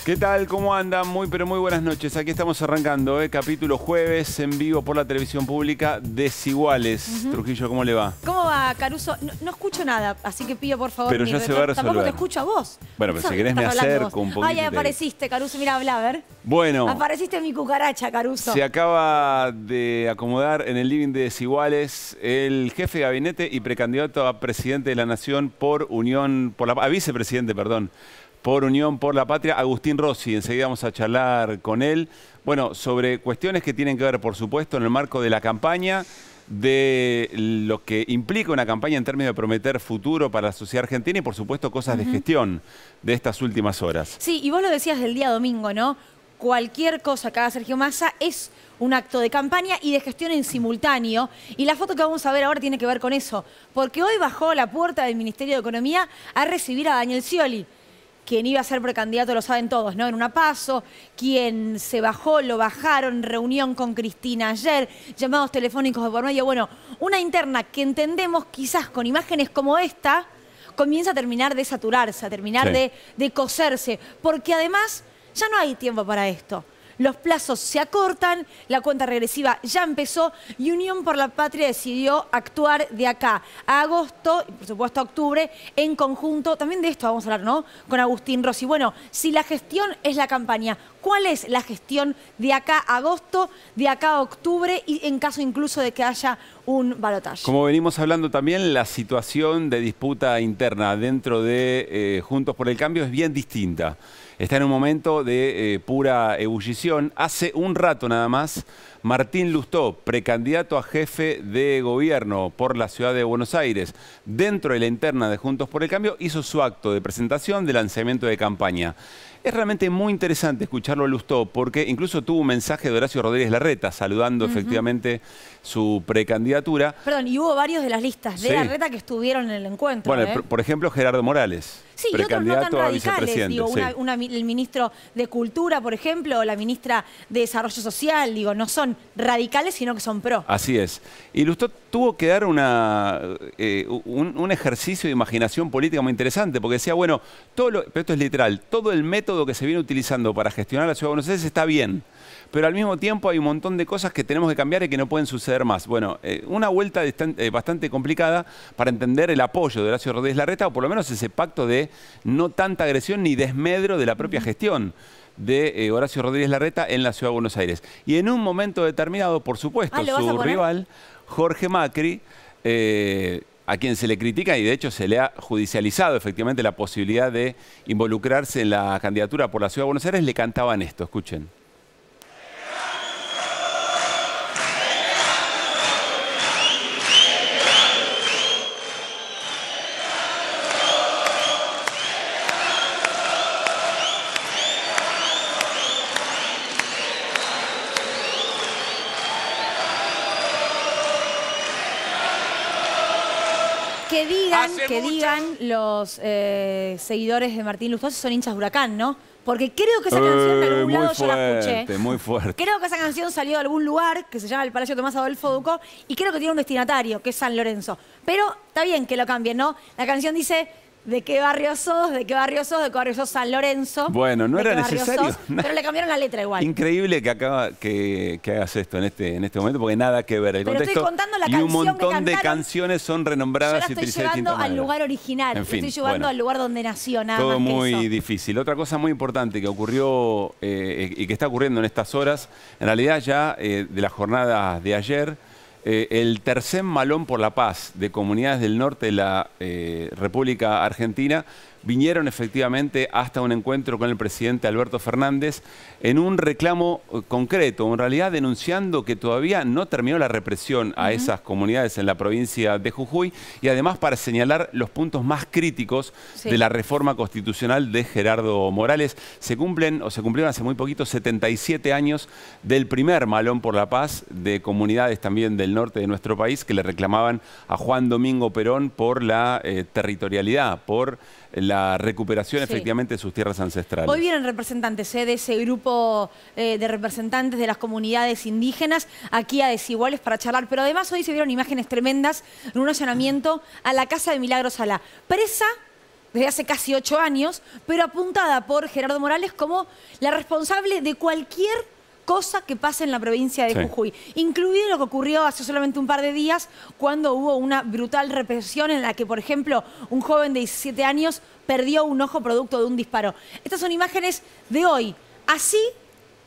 ¿Qué tal? ¿Cómo andan? Muy pero muy buenas noches. Aquí estamos arrancando, capítulo jueves en vivo por la televisión pública, Desiguales. Trujillo, ¿cómo le va? ¿Cómo va, Caruso? No escucho nada, así que pido por favor. Pero ya se va a resolver. Tampoco te escucho a vos. Bueno, pero si querés me acerco un poquito. Ay, apareciste, Caruso. Mira, habla, a ver. Bueno. Apareciste en mi cucaracha, Caruso. Se acaba de acomodar en el living de Desiguales el jefe de gabinete y precandidato a presidente de la Nación por Unión, a vicepresidente, perdón, por Unión por la Patria, Agustín Rossi. Enseguida vamos a charlar con él. Bueno, sobre cuestiones que tienen que ver, por supuesto, en el marco de la campaña, de lo que implica una campaña en términos de prometer futuro para la sociedad argentina y, por supuesto, cosas de gestión de estas últimas horas. Sí, y vos lo decías del día domingo, ¿no? Cualquier cosa que haga Sergio Massa es un acto de campaña y de gestión en simultáneo. Y la foto que vamos a ver ahora tiene que ver con eso. Porque hoy bajó a la puerta del Ministerio de Economía a recibir a Daniel Scioli. Quien iba a ser precandidato lo saben todos, ¿no? En una PASO, quien se bajó, lo bajaron, reunión con Cristina ayer, llamados telefónicos de por medio. Bueno, una interna que entendemos quizás con imágenes como esta, comienza a terminar de saturarse, a terminar de coserse, porque además ya no hay tiempo para esto. Los plazos se acortan, la cuenta regresiva ya empezó y Unión por la Patria decidió actuar de acá a agosto y por supuesto a octubre en conjunto. También de esto vamos a hablar, ¿no? Con Agustín Rossi. Bueno, si la gestión es la campaña, ¿cuál es la gestión de acá a agosto, de acá a octubre y en caso incluso de que haya un balotaje? Como venimos hablando también, la situación de disputa interna dentro de Juntos por el Cambio es bien distinta. Está en un momento de pura ebullición. Hace un rato nada más, Martín Lustó, precandidato a jefe de gobierno por la ciudad de Buenos Aires, dentro de la interna de Juntos por el Cambio, hizo su acto de presentación de lanzamiento de campaña. Es realmente muy interesante escucharlo a Lustó porque incluso tuvo un mensaje de Horacio Rodríguez Larreta saludando efectivamente su precandidatura. Perdón, y hubo varios de las listas de Larreta que estuvieron en el encuentro. Bueno, por ejemplo, Gerardo Morales. Sí, y otros no tan radicales, digo, el ministro de Cultura, por ejemplo, o la ministra de Desarrollo Social, digo, no son radicales, sino que son pro. Así es. Y Lustó tuvo que dar un ejercicio de imaginación política muy interesante, porque decía, bueno, pero esto es literal, todo el método que se viene utilizando para gestionar la Ciudad de Buenos Aires está bien, pero al mismo tiempo hay un montón de cosas que tenemos que cambiar y que no pueden suceder más. Bueno, una vuelta bastante complicada para entender el apoyo de Horacio Rodríguez Larreta, o por lo menos ese pacto de no tanta agresión ni desmedro de la propia gestión de Horacio Rodríguez Larreta en la Ciudad de Buenos Aires. Y en un momento determinado, por supuesto, su rival, Jorge Macri, a quien se le critica y de hecho se le ha judicializado efectivamente la posibilidad de involucrarse en la candidatura por la Ciudad de Buenos Aires, le cantaban esto, escuchen. Que digan los seguidores de Martín Lustó si son hinchas de Huracán, ¿no? Porque creo que esa canción de algún lado yo la escuché. Muy fuerte. Creo que esa canción salió de algún lugar que se llama el Palacio Tomás Adolfo Ducó y creo que tiene un destinatario, que es San Lorenzo. Pero está bien que lo cambien, ¿no? La canción dice... ¿De qué barrio sos? ¿De qué barrio sos? ¿De qué barrio sos? San Lorenzo. Bueno, no era necesario. Pero le cambiaron la letra igual. Increíble que hagas esto en este momento, porque nada que ver. El contexto, estoy contando la canción y un montón de canciones son renombradas y utilizadas de distintas maneras. Yo la estoy llevando al lugar original. En fin, estoy llevando al lugar donde nació, nada más que eso. Todo muy difícil. Otra cosa muy importante que ocurrió y que está ocurriendo en estas horas, en realidad ya de la jornada de ayer, el tercer Malón por la Paz de comunidades del norte de la República Argentina vinieron efectivamente hasta un encuentro con el presidente Alberto Fernández en un reclamo concreto, en realidad denunciando que todavía no terminó la represión a esas comunidades en la provincia de Jujuy y además para señalar los puntos más críticos de la reforma constitucional de Gerardo Morales. Se cumplieron hace muy poquito 77 años del primer Malón por la Paz de comunidades también del norte de nuestro país que le reclamaban a Juan Domingo Perón por la territorialidad, por la recuperación efectivamente de sus tierras ancestrales. Hoy vienen representantes de ese grupo de representantes de las comunidades indígenas aquí a Desiguales para charlar, pero además hoy se vieron imágenes tremendas en un allanamiento a la casa de Milagro Sala, presa desde hace casi 8 años, pero apuntada por Gerardo Morales como la responsable de cualquier cosa que pase en la provincia de Jujuy, incluido lo que ocurrió hace solamente un par de días cuando hubo una brutal represión en la que, por ejemplo, un joven de 17 años perdió un ojo producto de un disparo. Estas son imágenes de hoy. Así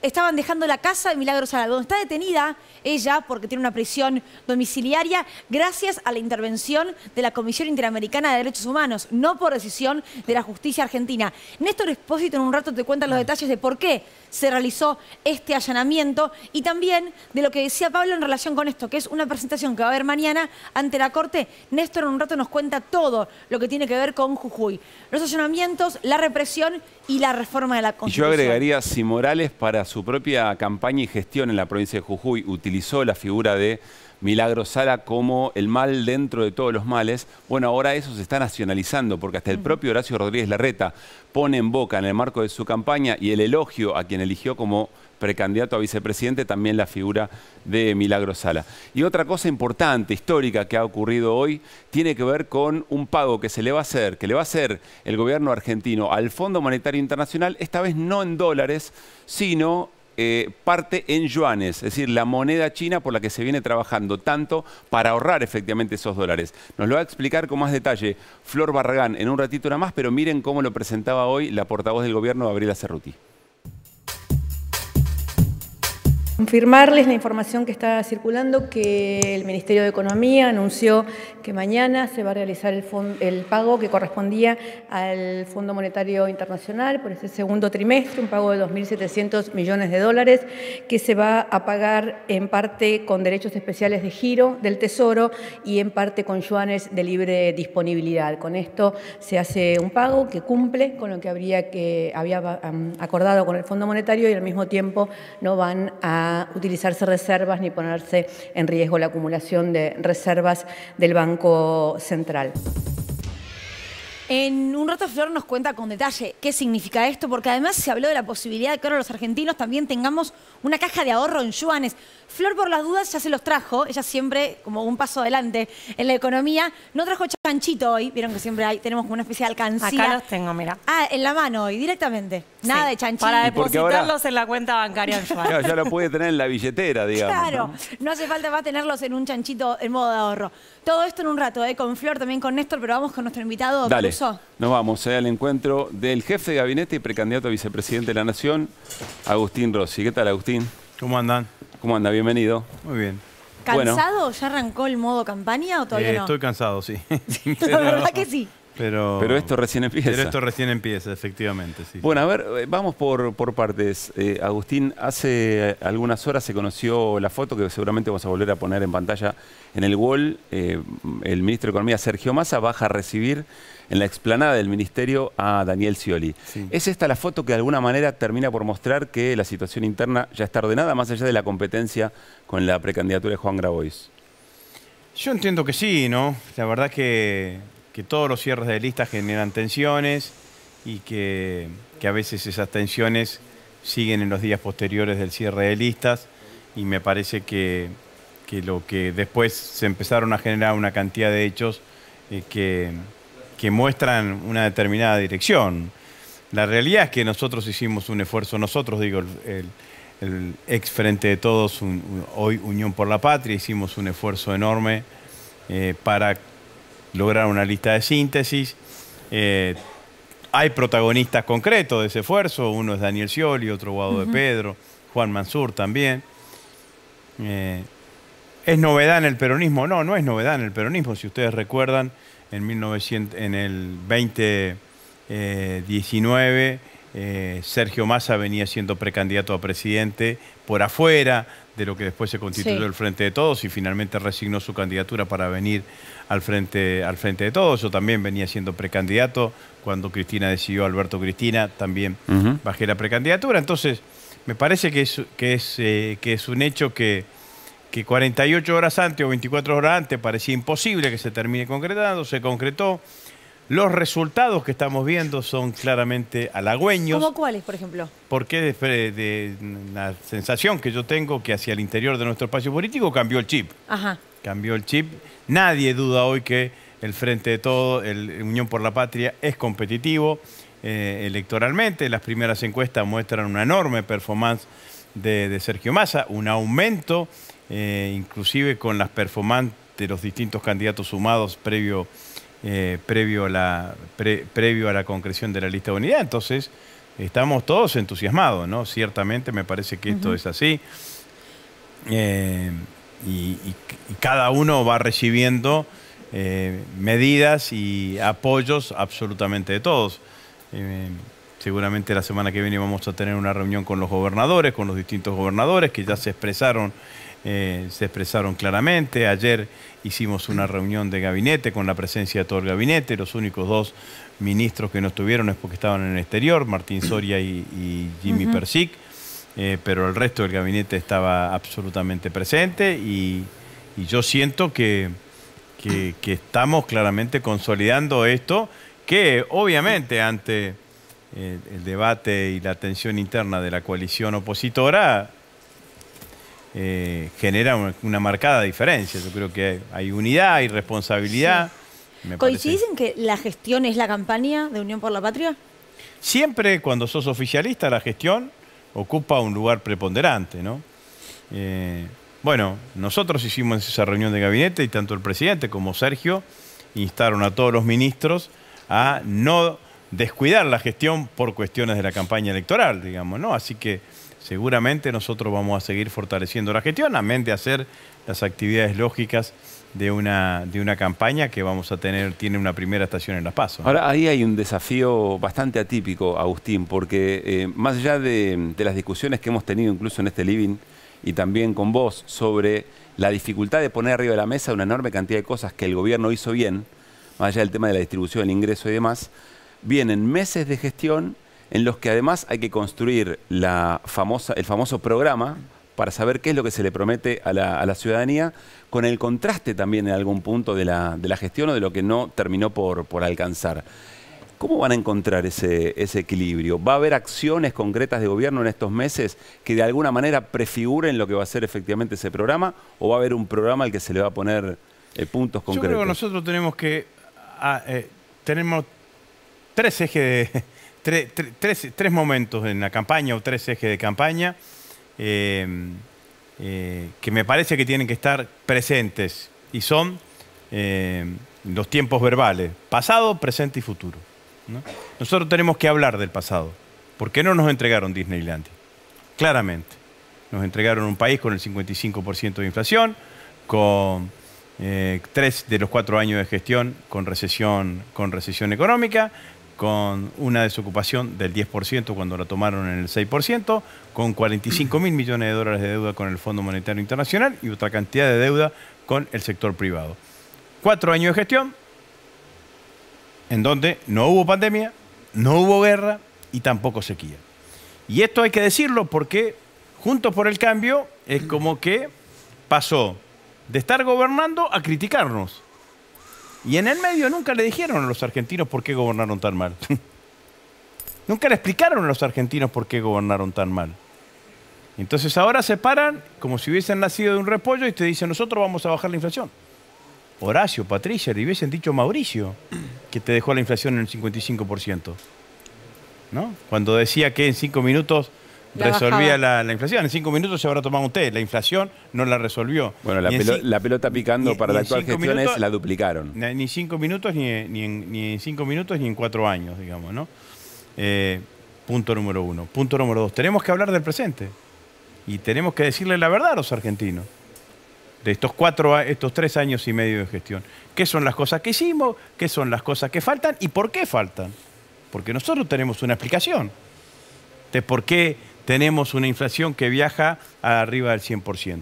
estaban dejando la casa de Milagros Sala, donde está detenida ella porque tiene una prisión domiciliaria gracias a la intervención de la Comisión Interamericana de Derechos Humanos, no por decisión de la justicia argentina. Néstor Espósito en un rato te cuenta los detalles de por qué se realizó este allanamiento y también de lo que decía Pablo en relación con esto, que es una presentación que va a haber mañana ante la Corte. Néstor en un rato nos cuenta todo lo que tiene que ver con Jujuy. Los allanamientos, la represión y la reforma de la Constitución. Y yo agregaría, si Morales para su propia campaña y gestión en la provincia de Jujuy utilizó la figura de Milagros Sala como el mal dentro de todos los males, bueno, ahora eso se está nacionalizando, porque hasta el propio Horacio Rodríguez Larreta pone en boca en el marco de su campaña y el elogio a quien eligió como precandidato a vicepresidente también la figura de Milagros Sala. Y otra cosa importante, histórica, que ha ocurrido hoy, tiene que ver con un pago que le va a hacer el gobierno argentino al Fondo Monetario Internacional, esta vez no en dólares, sino parte en yuanes, es decir, la moneda china por la que se viene trabajando tanto para ahorrar efectivamente esos dólares. Nos lo va a explicar con más detalle Flor Barragán en un ratito nada más, pero miren cómo lo presentaba hoy la portavoz del gobierno, Gabriela Cerruti. Confirmarles la información que está circulando, que el Ministerio de Economía anunció que mañana se va a realizar el pago que correspondía al Fondo Monetario Internacional por ese segundo trimestre, un pago de 2.700 millones de dólares, que se va a pagar en parte con derechos especiales de giro del Tesoro y en parte con yuanes de libre disponibilidad. Con esto se hace un pago que cumple con lo que había acordado con el Fondo Monetario y al mismo tiempo no van a utilizarse reservas ni ponerse en riesgo la acumulación de reservas del Banco Central. En un rato Flor nos cuenta con detalle qué significa esto, porque además se habló de la posibilidad de que ahora los argentinos también tengamos una caja de ahorro en yuanes. Flor, por las dudas, ya se los trajo. Ella siempre, como un paso adelante en la economía, no trajo chanchito hoy. Vieron que siempre tenemos como una especie de alcancía. Acá los tengo, mira. Ah, en la mano hoy, directamente. Nada de chanchito. Para depositarlos en la cuenta bancaria en yuanes. Claro, ya lo puede tener en la billetera, digamos. Claro, no hace falta más tenerlos en un chanchito en modo de ahorro. Todo esto en un rato, con Flor, también con Néstor, pero vamos con nuestro invitado. Dale, Caruso. nos vamos al encuentro del jefe de gabinete y precandidato a vicepresidente de la Nación, Agustín Rossi. ¿Qué tal, Agustín? ¿Cómo andan? ¿Cómo anda? Bienvenido. Muy bien. ¿Cansado? Bueno. ¿Ya arrancó el modo campaña o todavía no? Estoy cansado, sí. La verdad que sí. Pero esto recién empieza. Pero esto recién empieza, efectivamente, sí. Bueno, a ver, vamos por partes. Agustín, hace algunas horas se conoció la foto que seguramente vamos a volver a poner en pantalla en el wall. El ministro de Economía, Sergio Massa, baja a recibir en la explanada del ministerio a Daniel Scioli. Sí. ¿Es esta la foto que de alguna manera termina por mostrar que la situación interna ya está ordenada, más allá de la competencia con la precandidatura de Juan Grabois? Yo entiendo que sí, ¿no? La verdad que todos los cierres de listas generan tensiones y que a veces esas tensiones siguen en los días posteriores del cierre de listas y me parece que lo que después se empezaron a generar una cantidad de hechos que muestran una determinada dirección. La realidad es que nosotros hicimos un esfuerzo, el ex Frente de Todos, hoy Unión por la Patria, hicimos un esfuerzo enorme para lograr una lista de síntesis. Hay protagonistas concretos de ese esfuerzo, uno es Daniel Scioli, otro Guado de Pedro, Juan Mansur también. ¿Es novedad en el peronismo? No, no es novedad en el peronismo. Si ustedes recuerdan, en el 2019 Sergio Massa venía siendo precandidato a presidente por afuera de lo que después se constituyó el Frente de Todos y finalmente resignó su candidatura para venir al Frente de Todos. Yo también venía siendo precandidato cuando Cristina decidió, Alberto Cristina, también bajé la precandidatura. Entonces, me parece que es un hecho que 48 horas antes o 24 horas antes parecía imposible que se termine concretando, se concretó. Los resultados que estamos viendo son claramente halagüeños. ¿Cómo cuáles, por ejemplo? Porque de la sensación que yo tengo que hacia el interior de nuestro espacio político cambió el chip. Ajá. Cambió el chip. Nadie duda hoy que el Frente de Todos, el Unión por la Patria, es competitivo electoralmente. Las primeras encuestas muestran una enorme performance de Sergio Massa, un aumento, inclusive con las performances de los distintos candidatos sumados previo a la concreción de la lista de unidad. Entonces, estamos todos entusiasmados, ¿no? Ciertamente me parece que esto es así. Y cada uno va recibiendo medidas y apoyos absolutamente de todos. Seguramente la semana que viene vamos a tener una reunión con los gobernadores, con los distintos gobernadores que ya se expresaron claramente. Ayer hicimos una reunión de gabinete con la presencia de todo el gabinete. Los únicos dos ministros que no estuvieron es porque estaban en el exterior, Martín Soria y Jimmy Persic, pero el resto del gabinete estaba absolutamente presente y yo siento que estamos claramente consolidando esto, que obviamente ante el debate y la tensión interna de la coalición opositora genera una marcada diferencia. Yo creo que hay unidad, hay responsabilidad. Sí. ¿Coincidís en que la gestión es la campaña de Unión por la Patria? Siempre cuando sos oficialista la gestión ocupa un lugar preponderante, ¿no? Bueno, nosotros hicimos esa reunión de gabinete y tanto el presidente como Sergio instaron a todos los ministros a no descuidar la gestión por cuestiones de la campaña electoral, digamos, ¿no? Así que seguramente nosotros vamos a seguir fortaleciendo la gestión, amén de hacer las actividades lógicas de una campaña que vamos a tener, tiene una primera estación en Las PASO. Ahora, ahí hay un desafío bastante atípico, Agustín, porque más allá de las discusiones que hemos tenido incluso en este living y también con vos sobre la dificultad de poner arriba de la mesa una enorme cantidad de cosas que el gobierno hizo bien, más allá del tema de la distribución del ingreso y demás, vienen meses de gestión en los que además hay que construir el famoso programa para saber qué es lo que se le promete a la ciudadanía, con el contraste también en algún punto de la gestión o de lo que no terminó por alcanzar. ¿Cómo van a encontrar ese equilibrio? ¿Va a haber acciones concretas de gobierno en estos meses que de alguna manera prefiguren lo que va a ser efectivamente ese programa? ¿O va a haber un programa al que se le va a poner puntos concretos? Yo creo que nosotros tenemos tenemos tres ejes tres momentos en la campaña o tres ejes de campaña que me parece que tienen que estar presentes y son los tiempos verbales, pasado, presente y futuro, ¿no? Nosotros tenemos que hablar del pasado. ¿Por qué no nos entregaron Disneylandia? Claramente. Nos entregaron un país con el 55% de inflación, con 3 de los 4 años de gestión con recesión económica, con una desocupación del 10% cuando la tomaron en el 6%, con 45.000 millones de dólares de deuda con el Fondo Monetario Internacional y otra cantidad de deuda con el sector privado. 4 años de gestión en donde no hubo pandemia, no hubo guerra y tampoco sequía. Y esto hay que decirlo porque Juntos por el Cambio es como que pasó de estar gobernando a criticarnos. Y en el medio nunca le dijeron a los argentinos por qué gobernaron tan mal. Nunca le explicaron a los argentinos por qué gobernaron tan mal. Entonces ahora se paran como si hubiesen nacido de un repollo y te dicen, nosotros vamos a bajar la inflación. Horacio, Patricia, le hubiesen dicho Mauricio que te dejó la inflación en el 55%. ¿No? Cuando decía que en 5 minutos resolvía la inflación. En 5 minutos se habrá tomado un té. La inflación no la resolvió. Bueno, la pelota picando para la actual gestión es la duplicaron. Ni 5 minutos, ni en 5 minutos, ni en 4 años, digamos, ¿no? Punto número 1. Punto número 2. Tenemos que hablar del presente. Y tenemos que decirle la verdad a los argentinos. De estos 3 años y medio de gestión. ¿Qué son las cosas que hicimos? ¿Qué son las cosas que faltan? ¿Y por qué faltan? Porque nosotros tenemos una explicación de por qué tenemos una inflación que viaja arriba del 100%.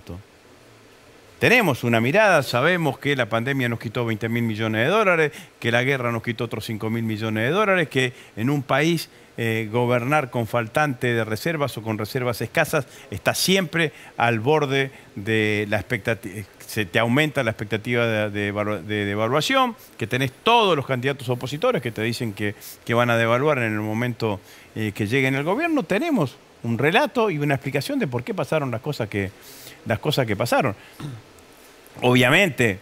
Tenemos una mirada, sabemos que la pandemia nos quitó 20.000 millones de dólares, que la guerra nos quitó otros 5.000 millones de dólares, que en un país gobernar con faltante de reservas o con reservas escasas está siempre al borde de la expectativa. Se te aumenta la expectativa de devaluación, que tenés todos los candidatos opositores que te dicen que van a devaluar en el momento que lleguen al gobierno. Tenemos un relato y una explicación de por qué pasaron las cosas que pasaron. Obviamente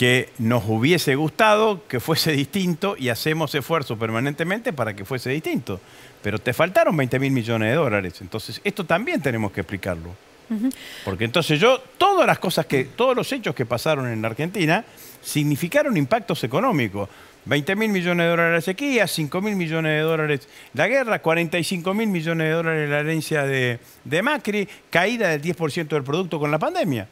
que nos hubiese gustado que fuese distinto y hacemos esfuerzos permanentemente para que fuese distinto. Pero te faltaron 20.000 millones de dólares. Entonces, esto también tenemos que explicarlo. Porque entonces todas las cosas todos los hechos que pasaron en la Argentina significaron impactos económicos. 20.000 millones de dólares la sequía, 5.000 millones de dólares la guerra, 45.000 millones de dólares la herencia de Macri, caída del 10% del producto con la pandemia.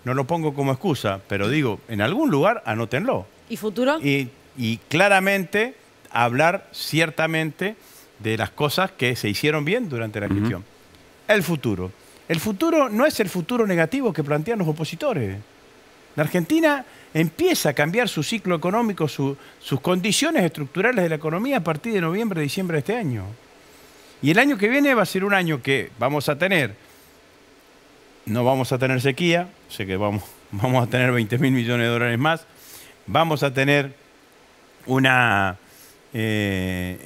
No lo pongo como excusa, pero digo, en algún lugar anótenlo. ¿Y futuro? Y claramente hablar ciertamente de las cosas que se hicieron bien durante la gestión. El futuro. El futuro no es el futuro negativo que plantean los opositores. La Argentina empieza a cambiar su ciclo económico, sus condiciones estructurales de la economía a partir de noviembre, diciembre de este año. Y el año que viene va a ser un año que vamos a tener, no vamos a tener sequía, sé que vamos a tener 20.000 millones de dólares más, vamos a tener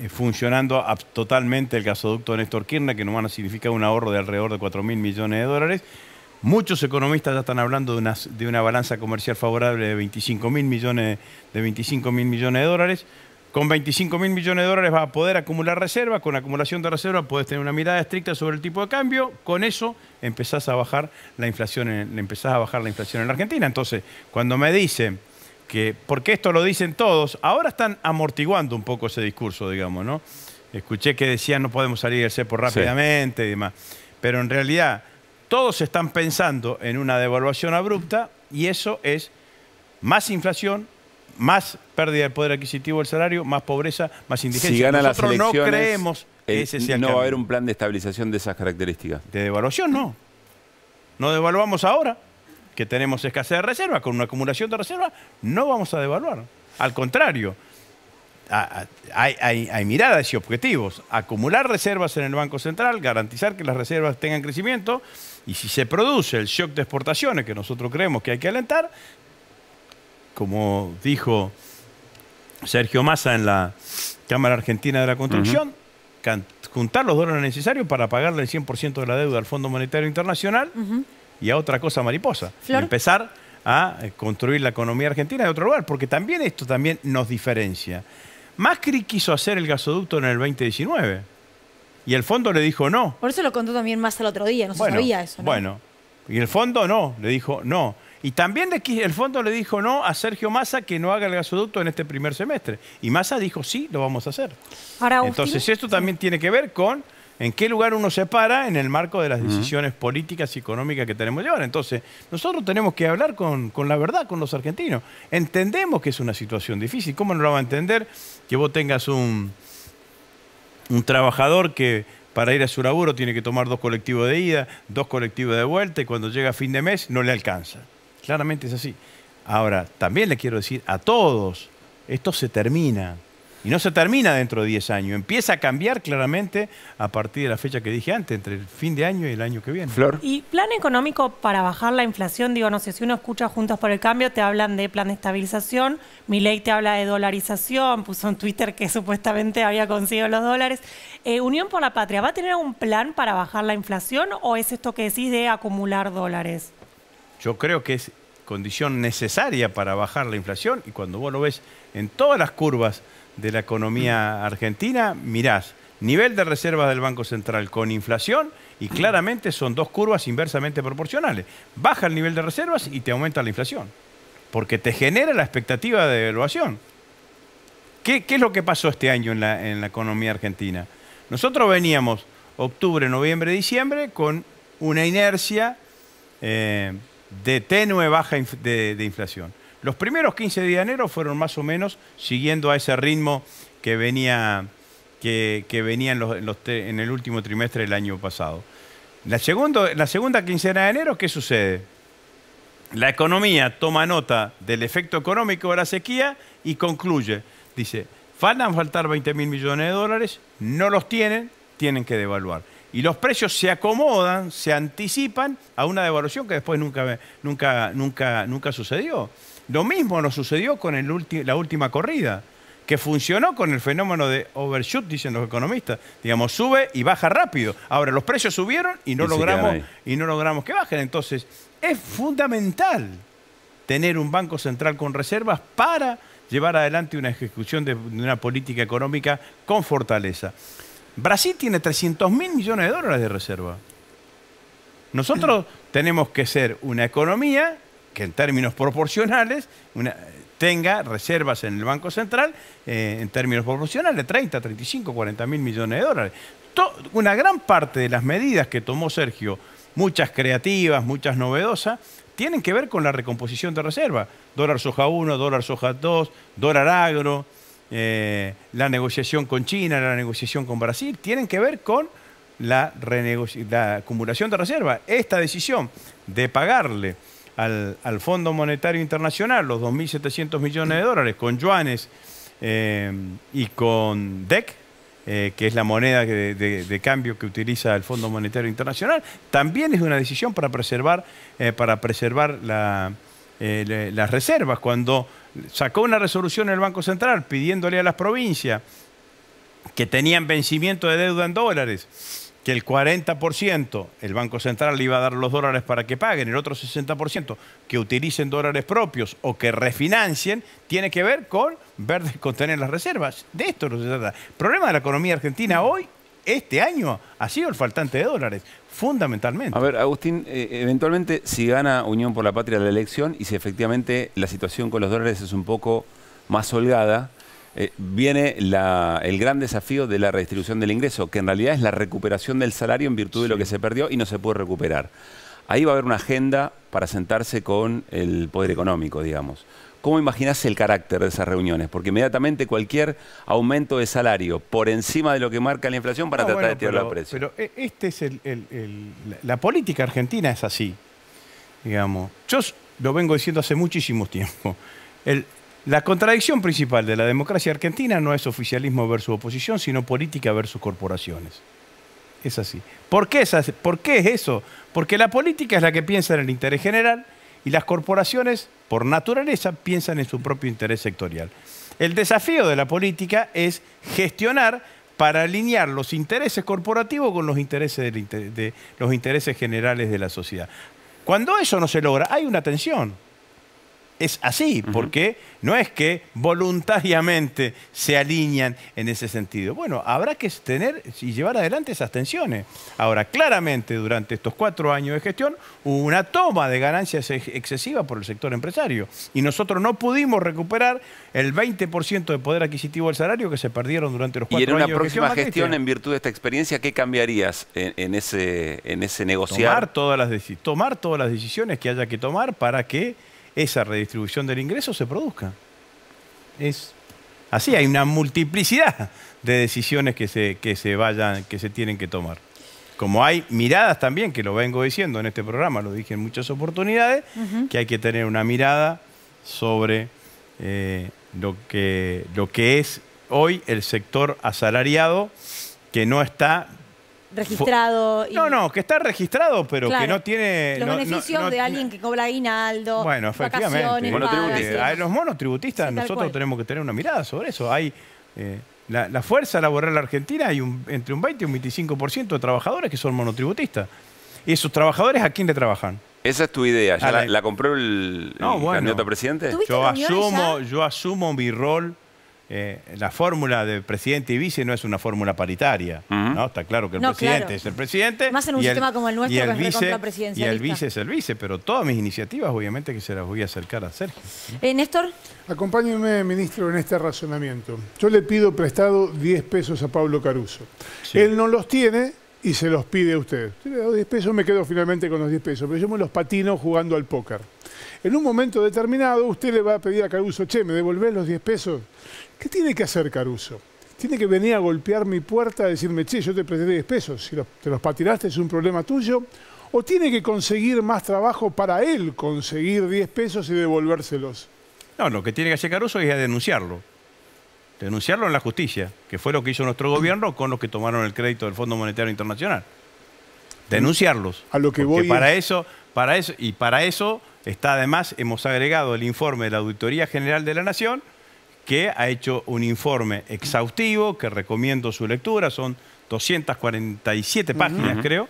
funcionando totalmente el gasoducto Néstor Kirchner, que nos van a significar un ahorro de alrededor de 4.000 millones de dólares. Muchos economistas ya están hablando de una balanza comercial favorable de 25.000 millones de dólares. Con 25.000 millones de dólares vas a poder acumular reservas. Con acumulación de reservas puedes tener una mirada estricta sobre el tipo de cambio. Con eso empezás a bajar la inflación en la Argentina. Entonces, cuando me dicen que, porque esto lo dicen todos, ahora están amortiguando un poco ese discurso, digamos, ¿no? Escuché que decían no podemos salir del cepo rápidamente y demás. Pero en realidad todos están pensando en una devaluación abrupta y eso es más inflación, más pérdida del poder adquisitivo del salario, más pobreza, más indigencia. Si ganan las Nosotros elecciones, no creemos que ese sea el no cambio. va a haber un plan de estabilización de esas características. De devaluación no. No devaluamos ahora, que tenemos escasez de reserva, con una acumulación de reserva, no vamos a devaluar. Al contrario, hay miradas y objetivos. Acumular reservas en el Banco Central, garantizar que las reservas tengan crecimiento, y si se produce el shock de exportaciones, que nosotros creemos que hay que alentar, como dijo Sergio Massa en la Cámara Argentina de la Construcción, juntar los dólares necesarios para pagarle el 100% de la deuda al Fondo Monetario Internacional y a otra cosa mariposa. Y empezar a construir la economía argentina de otro lugar, porque también esto también nos diferencia. Macri quiso hacer el gasoducto en el 2019 y el fondo le dijo no. Por eso lo contó también más el otro día, no se sabía eso, ¿no? Bueno, y el fondo no, le dijo no. Y también el fondo le dijo no a Sergio Massa que no haga el gasoducto en este primer semestre. Y Massa dijo sí, lo vamos a hacer. Ahora, entonces esto también tiene que ver con en qué lugar uno se para en el marco de las decisiones políticas y económicas que tenemos que llevar. Entonces, nosotros tenemos que hablar con la verdad, con los argentinos. Entendemos que es una situación difícil. ¿Cómo no lo va a entender que vos tengas un trabajador que para ir a su laburo tiene que tomar 2 colectivos de ida, 2 colectivos de vuelta, y cuando llega a fin de mes no le alcanza? Claramente es así. Ahora, también le quiero decir a todos, esto se termina. Y no se termina dentro de 10 años. Empieza a cambiar claramente a partir de la fecha que dije antes, entre el fin de año y el año que viene. Flor. ¿Y plan económico para bajar la inflación? Digo, no sé, si uno escucha Juntos por el Cambio, te hablan de plan de estabilización, Milei te habla de dolarización, puso en Twitter que supuestamente había conseguido los dólares. Unión por la Patria, ¿va a tener un plan para bajar la inflación o es esto que decís de acumular dólares? Yo creo que es condición necesaria para bajar la inflación, y cuando vos lo ves en todas las curvas de la economía argentina, mirás nivel de reservas del Banco Central con inflación y claramente son 2 curvas inversamente proporcionales. Baja el nivel de reservas y te aumenta la inflación, porque te genera la expectativa de devaluación. ¿Qué es lo que pasó este año en la economía argentina? Nosotros veníamos octubre, noviembre, diciembre con una inercia de tenue baja de inflación. Los primeros 15 días de enero fueron más o menos siguiendo a ese ritmo que venía en el último trimestre del año pasado. La segunda quincena de enero, ¿qué sucede? La economía toma nota del efecto económico de la sequía y concluye. Dice, van a faltar 20.000 millones de dólares, no los tienen que devaluar. Y los precios se acomodan, se anticipan a una devaluación que después nunca sucedió. Lo mismo nos sucedió con la última corrida, que funcionó con el fenómeno de overshoot, dicen los economistas. Digamos, sube y baja rápido. Ahora, los precios subieron y no logramos que bajen. Entonces, es fundamental tener un banco central con reservas para llevar adelante una ejecución de una política económica con fortaleza. Brasil tiene 300.000 millones de dólares de reserva. Nosotros tenemos que ser una economía que en términos proporcionales tenga reservas en el Banco Central en términos proporcionales, 30, 35, 40.000 millones de dólares. Una gran parte de las medidas que tomó Sergio, muchas creativas, muchas novedosas, tienen que ver con la recomposición de reservas. Dólar soja 1, dólar soja 2, dólar agro, la negociación con China, la negociación con Brasil, tienen que ver con la acumulación de reservas. Esta decisión de pagarle al Fondo Monetario Internacional los 2.700 millones de dólares con yuanes y con DEC, que es la moneda de cambio que utiliza el Fondo Monetario Internacional, también es una decisión para preservar las reservas. Cuando sacó una resolución en el Banco Central pidiéndole a las provincias que tenían vencimiento de deuda en dólares, que el 40% el Banco Central le iba a dar los dólares para que paguen, el otro 60% que utilicen dólares propios o que refinancien, tiene que ver con contener las reservas. De esto no se trata. El problema de la economía argentina hoy, este año, ha sido el faltante de dólares, fundamentalmente. A ver, Agustín, eventualmente si gana Unión por la Patria la elección y si efectivamente la situación con los dólares es un poco más holgada, viene el gran desafío de la redistribución del ingreso, que en realidad es la recuperación del salario en virtud de lo que se perdió y no se puede recuperar. Ahí va a haber una agenda para sentarse con el poder económico, digamos. ¿Cómo imaginás el carácter de esas reuniones? Porque inmediatamente cualquier aumento de salario por encima de lo que marca la inflación para tratar de tirar los precios. Pero este es la política argentina es así, digamos. Yo lo vengo diciendo hace muchísimo tiempo. La contradicción principal de la democracia argentina no es oficialismo versus oposición, sino política versus corporaciones. Es así. ¿Por qué es eso? Porque la política es la que piensa en el interés general y las corporaciones, por naturaleza, piensan en su propio interés sectorial. El desafío de la política es gestionar para alinear los intereses corporativos con los intereses generales de la sociedad. Cuando eso no se logra, hay una tensión. Es así, porque no es que voluntariamente se alinean en ese sentido. Bueno, habrá que tener y llevar adelante esas tensiones. Ahora, claramente, durante estos 4 años de gestión, hubo una toma de ganancias excesiva por el sector empresario. Y nosotros no pudimos recuperar el 20% de poder adquisitivo del salario que se perdieron durante los 4 años de gestión. Y en una próxima gestión, en virtud de esta experiencia, ¿qué cambiarías en ese negociar? Tomar todas las decisiones que haya que tomar para que esa redistribución del ingreso se produzca. Es así, hay una multiplicidad de decisiones que se tienen que tomar. Como hay miradas también, que lo vengo diciendo en este programa, lo dije en muchas oportunidades, que hay que tener una mirada sobre lo que es hoy el sector asalariado, que no está registrado. Que está registrado, pero claro, que no tiene los beneficios de alguien que cobra aguinaldo, bueno, efectivamente, vacaciones, los monotributistas, nosotros tenemos que tener una mirada sobre eso. Hay la fuerza laboral argentina, hay entre un 20 y un 25% de trabajadores que son monotributistas. ¿Y esos trabajadores a quién le trabajan? Esa es tu idea. ¿Ya la compró el candidato a presidente? Yo asumo mi rol. La fórmula de presidente y vice no es una fórmula paritaria, ¿no? Está claro que el presidente es el presidente. Más en un sistema como el nuestro, que es recontrapresidencialista. Y el vice es el vice, pero todas mis iniciativas obviamente que se las voy a acercar a Sergio. Néstor. Acompáñeme, ministro, en este razonamiento. Yo le pido prestado 10 pesos a Pablo Caruso. Sí. Él no los tiene y se los pide a usted. Yo le doy 10 pesos, me quedo finalmente con los 10 pesos, pero yo me los patino jugando al póker. En un momento determinado usted le va a pedir a Caruso, che, ¿me devolvés los 10 pesos? ¿Qué tiene que hacer Caruso? ¿Tiene que venir a golpear mi puerta y decirme, che, yo te presté 10 pesos, si te los patinaste es un problema tuyo? ¿O tiene que conseguir más trabajo para él conseguir 10 pesos y devolvérselos? No, lo que tiene que hacer Caruso es denunciarlo. Denunciarlo en la justicia, que fue lo que hizo nuestro gobierno con los que tomaron el crédito del Fondo Monetario Internacional. Denunciarlos. A lo que voy para eso está además, hemos agregado el informe de la Auditoría General de la Nación, que ha hecho un informe exhaustivo, que recomiendo su lectura, son 247 páginas creo,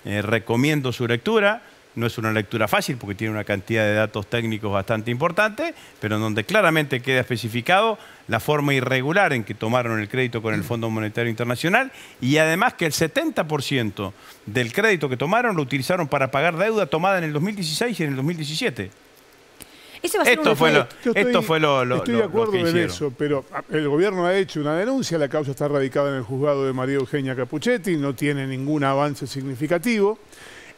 recomiendo su lectura, no es una lectura fácil porque tiene una cantidad de datos técnicos bastante importante, pero en donde claramente queda especificado la forma irregular en que tomaron el crédito con el Fondo Monetario Internacional y además que el 70% del crédito que tomaron lo utilizaron para pagar deuda tomada en el 2016 y en el 2017. Ese va a ser Esto fue lo Estoy de acuerdo que en hicieron. eso, pero el gobierno ha hecho una denuncia, la causa está radicada en el juzgado de María Eugenia Capuchetti, no tiene ningún avance significativo.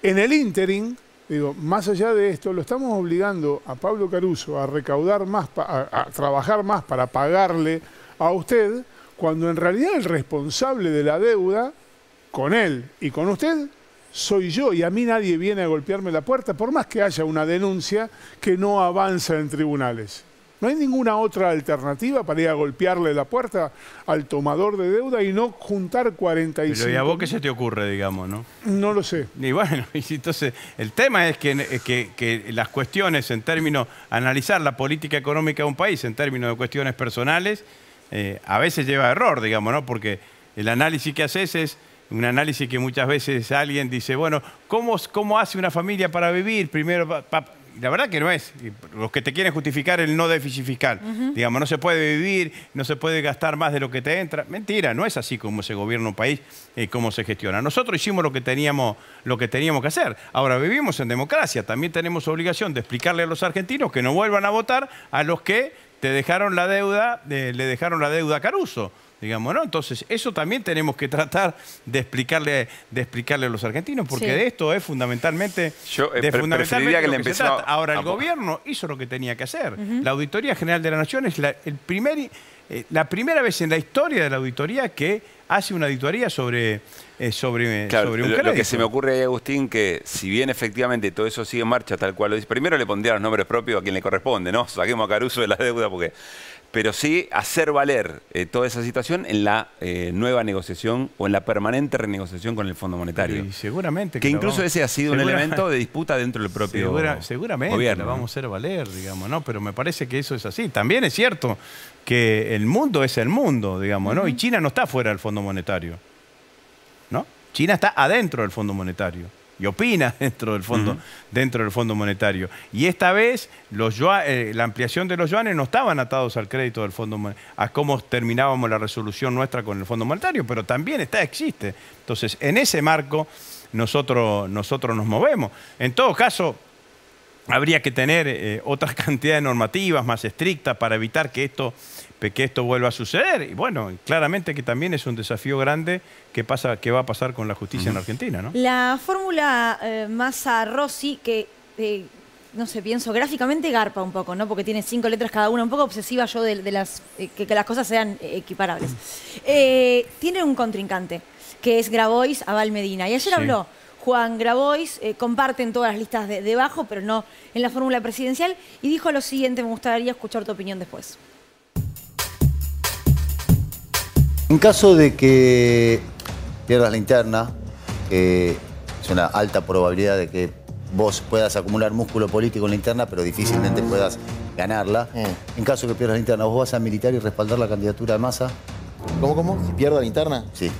En el ínterin, digo, más allá de esto, lo estamos obligando a Pablo Caruso a recaudar más, a trabajar más para pagarle a usted, cuando en realidad el responsable de la deuda, con él y con usted, soy yo, y a mí nadie viene a golpearme la puerta, por más que haya una denuncia que no avanza en tribunales. ¿No hay ninguna otra alternativa para ir a golpearle la puerta al tomador de deuda y no juntar 45? Pero ¿y a vos qué se te ocurre, digamos, no? No lo sé. Y bueno, y entonces el tema es que las cuestiones en términos, analizar la política económica de un país en términos de cuestiones personales, a veces lleva a error, digamos, ¿no? Porque el análisis que haces es un análisis que muchas veces alguien dice, bueno, ¿cómo hace una familia para vivir? Primero, la verdad que no es. Los que te quieren justificar el no déficit fiscal. Digamos, no se puede vivir, no se puede gastar más de lo que te entra. Mentira, no es así como se gobierna un país, cómo se gestiona. Nosotros hicimos lo que teníamos que hacer. Ahora, vivimos en democracia. También tenemos obligación de explicarle a los argentinos que no vuelvan a votar a los que te dejaron la deuda, le dejaron la deuda a Caruso. Digamos, ¿no? Entonces, eso también tenemos que tratar de explicarle a los argentinos, porque sí, de esto es fundamentalmente, preferiría que le empezara. Ahora, el gobierno hizo lo que tenía que hacer. La Auditoría General de la Nación es la primera vez en la historia de la auditoría que hace una auditoría sobre un crédito. Lo que se me ocurre ahí, Agustín, que si bien efectivamente todo eso sigue en marcha tal cual lo dice, primero le pondría los nombres propios a quien le corresponde, ¿no? Saquemos a Caruso de la deuda porque... Pero sí hacer valer toda esa situación en la nueva negociación o en la permanente renegociación con el Fondo Monetario. Y seguramente que incluso ese ha sido un elemento de disputa dentro del propio seguramente gobierno. la vamos a hacer valer, digamos, ¿no? Pero me parece que eso es así. También es cierto que el mundo es el mundo, digamos, ¿no? Y China no está fuera del Fondo Monetario, ¿no? China está adentro del Fondo Monetario. Y opina dentro del Fondo Monetario. Y esta vez la ampliación de los yuanes no estaban atados al crédito del Fondo Monetario, a cómo terminábamos la resolución nuestra con el Fondo Monetario, pero también existe. Entonces, en ese marco nosotros nos movemos. En todo caso, habría que tener otra cantidad de normativas más estrictas para evitar que esto vuelva a suceder. Y bueno, claramente que también es un desafío grande que va a pasar con la justicia en Argentina, ¿no? La fórmula Massa-Rossi, que no sé, pienso gráficamente garpa un poco, ¿no? Porque tiene 5 letras cada una, un poco obsesiva yo de que las cosas sean equiparables. Tiene un contrincante, que es Grabois Abal Medina. Y ayer habló Juan Grabois, comparten todas las listas de debajo, pero no en la fórmula presidencial, y dijo lo siguiente, me gustaría escuchar tu opinión después. En caso de que pierdas la interna, es una alta probabilidad de que vos puedas acumular músculo político en la interna, pero difícilmente puedas ganarla. En caso de que pierdas la interna, ¿vos vas a militar y respaldar la candidatura de Massa? ¿Cómo? ¿Si pierdo la interna? Sí.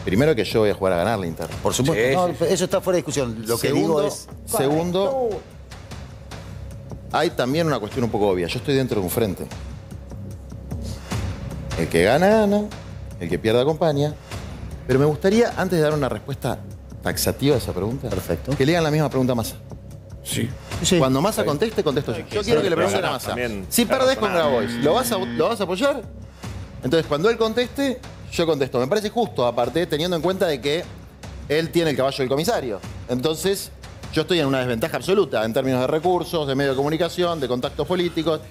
Primero que yo voy a jugar a ganar la interna. Por supuesto. No, eso está fuera de discusión. Lo que digo es... Segundo, hay también una cuestión un poco obvia. Yo estoy dentro de un frente. El que gana, gana. El que pierde, acompaña. Pero me gustaría, antes de dar una respuesta taxativa a esa pregunta, perfecto, que le hagan la misma pregunta a Massa. Sí. Cuando Massa conteste, contesto yo. Yo quiero que le pregunten a Massa. Si perdés con Grabois, ¿lo vas a apoyar? Entonces, cuando él conteste, yo contesto. Me parece justo, aparte, teniendo en cuenta de que él tiene el caballo del comisario. Entonces, yo estoy en una desventaja absoluta en términos de recursos, de medio de comunicación, de contactos políticos.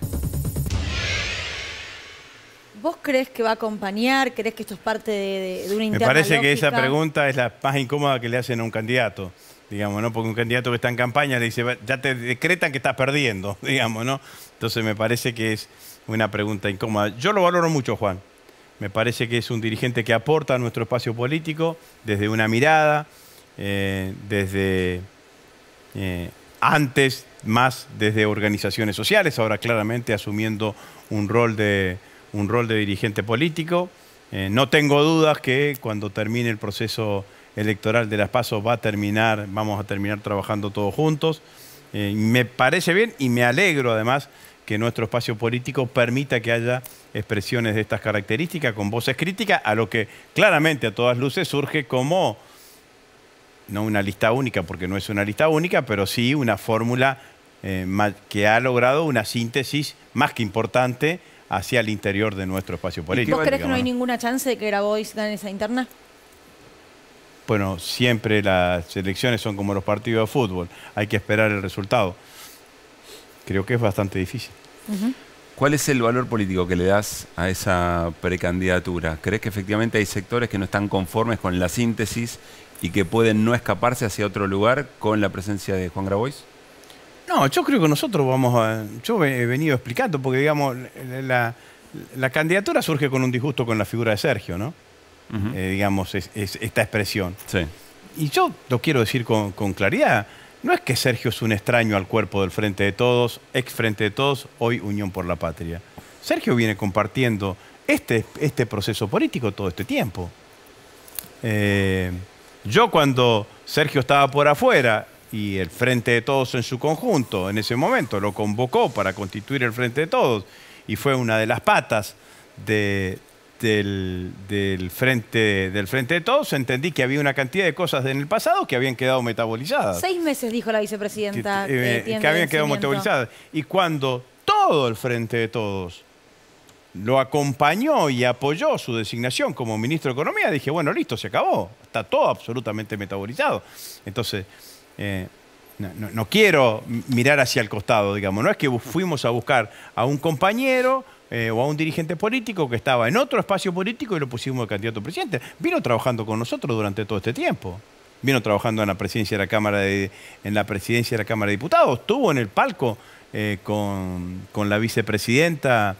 ¿Vos crees que va a acompañar? ¿Crees que esto es parte de una interna Me parece lógica? que esa pregunta es la más incómoda que le hacen a un candidato, digamos, ¿no? Porque un candidato que está en campaña le dice, ya te decretan que estás perdiendo, digamos, ¿no? Entonces me parece que es una pregunta incómoda. Yo lo valoro mucho, Juan. Me parece que es un dirigente que aporta a nuestro espacio político desde una mirada, desde antes más desde organizaciones sociales, ahora claramente asumiendo un rol de dirigente político. No tengo dudas que cuando termine el proceso electoral de las PASO vamos a terminar trabajando todos juntos. Me parece bien y me alegro además que nuestro espacio político permita que haya expresiones de estas características con voces críticas, a lo que claramente a todas luces surge como, no una lista única, porque no es una lista única, pero sí una fórmula que ha logrado una síntesis más que importante hacia el interior de nuestro espacio político. ¿Vos crees que no hay ninguna chance de que Grabois gane esa interna? Bueno, siempre las elecciones son como los partidos de fútbol, hay que esperar el resultado. Creo que es bastante difícil. ¿Cuál es el valor político que le das a esa precandidatura? ¿Crees que efectivamente hay sectores que no están conformes con la síntesis y que pueden no escaparse hacia otro lugar con la presencia de Juan Grabois? No, yo creo que nosotros yo he venido explicando, porque digamos, la candidatura surge con un disgusto con la figura de Sergio, ¿no? Digamos, es esta expresión. Sí. Y yo lo quiero decir con claridad. No es que Sergio es un extraño al cuerpo del Frente de Todos, ex Frente de Todos, hoy Unión por la Patria. Sergio viene compartiendo este proceso político todo este tiempo. Yo cuando Sergio estaba por afuera y el Frente de Todos en su conjunto, en ese momento lo convocó para constituir el Frente de Todos y fue una de las patas del frente de Todos, entendí que había una cantidad de cosas en el pasado que habían quedado metabolizadas. 6 meses, dijo la vicepresidenta. Que habían quedado metabolizadas. Y cuando todo el Frente de Todos lo acompañó y apoyó su designación como ministro de Economía, dije, bueno, listo, se acabó. Está todo absolutamente metabolizado. Entonces, no quiero mirar hacia el costado, digamos. No es que fuimos a buscar a un compañero o a un dirigente político que estaba en otro espacio político y lo pusimos de candidato a presidente. Vino trabajando con nosotros durante todo este tiempo. Vino trabajando en la presidencia de la Cámara de Diputados. Estuvo en el palco con la vicepresidenta,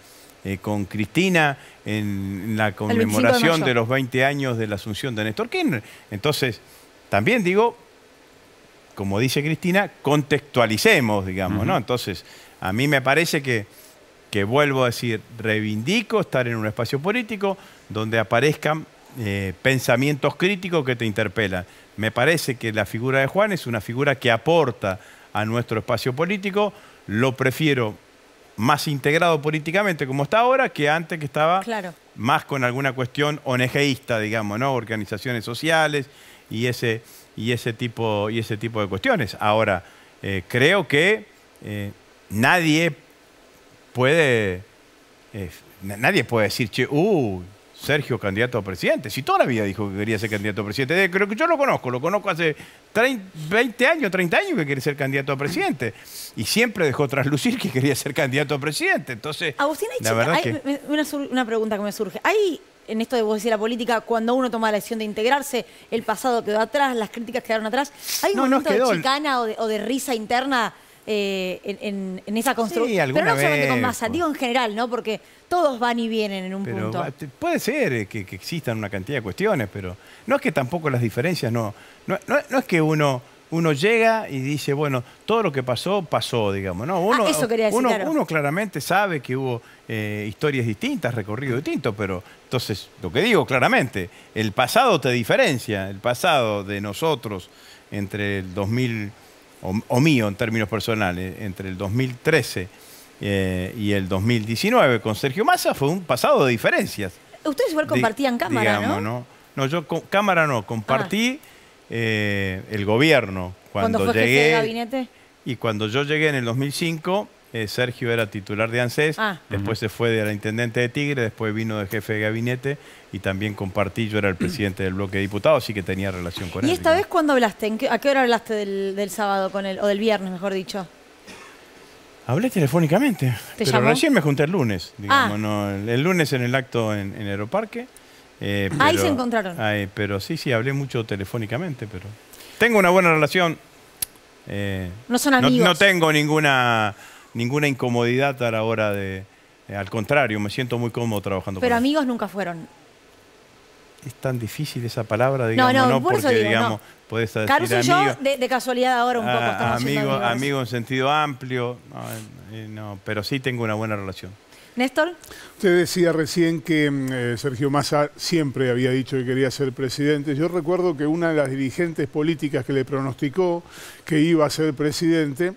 con Cristina, en la conmemoración de los 20 años de la asunción de Néstor Kirchner. Entonces, también digo, como dice Cristina, contextualicemos, digamos, ¿no? Entonces, a mí me parece que vuelvo a decir, reivindico estar en un espacio político donde aparezcan pensamientos críticos que te interpelan. Me parece que la figura de Juan es una figura que aporta a nuestro espacio político. Lo prefiero más integrado políticamente como está ahora que antes, que estaba más con alguna cuestión ONGista, digamos, ¿no? Organizaciones sociales y ese tipo de cuestiones. Ahora, creo que nadie puede decir, che, Sergio candidato a presidente. Si toda la vida dijo que quería ser candidato a presidente. Creo que yo lo conozco hace 20 años, 30 años que quiere ser candidato a presidente. Y siempre dejó traslucir que quería ser candidato a presidente. Entonces, Agustín, una pregunta que me surge. ¿Hay, en esto de vos decir la política, cuando uno toma la decisión de integrarse, el pasado quedó atrás, las críticas quedaron atrás? ¿Hay un momento de chicana o de risa interna en esa construcción? Pero no solamente con Massa, digo en general, ¿no? Porque todos van y vienen en un punto. Puede ser que existan una cantidad de cuestiones, pero no es que tampoco las diferencias, no es que uno llega y dice, bueno, todo lo que pasó, digamos, ¿no? Eso quería decir, claro. Uno claramente sabe que hubo historias distintas, recorridos distintos, pero entonces, lo que digo claramente, el pasado te diferencia, el pasado de nosotros entre el 2000, o mío en términos personales, entre el 2013 y el 2019 con Sergio Massa fue un pasado de diferencias. Ustedes igual compartían cámara, digamos, ¿no? No, yo cámara no, compartí el gobierno. ¿Cuándo fue jefe de gabinete? Y cuando yo llegué en el 2005, Sergio era titular de ANSES, después se fue de la intendente de Tigre, después vino de jefe de gabinete y también compartí, yo era el presidente del bloque de diputados, así que tenía relación con él. ¿Y esta vez cuándo hablaste? ¿A qué hora hablaste del sábado con él? O del viernes, mejor dicho. Hablé telefónicamente, pero llamó? recién me junté el lunes, digamos, ¿no? El lunes en el acto en Aeroparque. Ahí se encontraron. Pero sí, hablé mucho telefónicamente, pero tengo una buena relación. No son amigos. No tengo ninguna incomodidad a la hora de... al contrario, me siento muy cómodo trabajando con él. Pero amigos nunca fueron. Es tan difícil esa palabra, digamos, ¿no? Por porque, eso digo, digamos, podés decir Caruso y amigo, yo, de casualidad ahora un poco estamos siendo amigos. Amigo en sentido amplio, no, pero sí tengo una buena relación. Néstor. Usted decía recién que Sergio Massa siempre había dicho que quería ser presidente. Yo recuerdo que una de las dirigentes políticas que le pronosticó que iba a ser presidente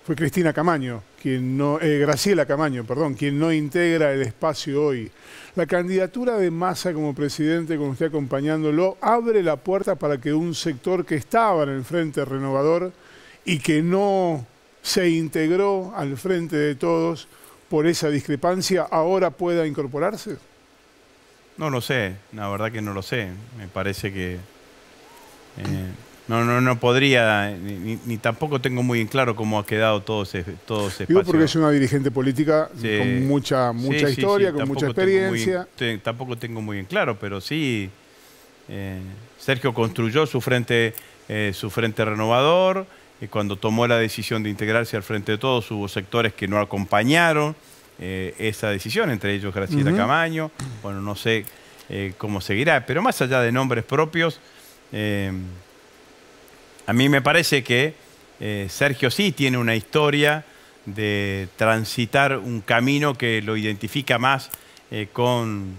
fue Cristina Camaño, Graciela Camaño, perdón, quien no integra el espacio hoy. La candidatura de Massa como presidente, con usted acompañándolo, abre la puerta para que un sector que estaba en el Frente Renovador y que no se integró al Frente de Todos por esa discrepancia, ahora pueda incorporarse. No lo sé, la verdad que no lo sé. Me parece que no podría, ni tampoco tengo muy en claro cómo ha quedado todo ese espacio. Digo porque es una dirigente política con mucha historia, con mucha experiencia. Tampoco tengo muy en claro, pero sí, Sergio construyó su frente renovador. Cuando tomó la decisión de integrarse al Frente de Todos, hubo sectores que no acompañaron esa decisión, entre ellos Graciela Camaño. Bueno, no sé cómo seguirá, pero más allá de nombres propios, a mí me parece que Sergio sí tiene una historia de transitar un camino que lo identifica más con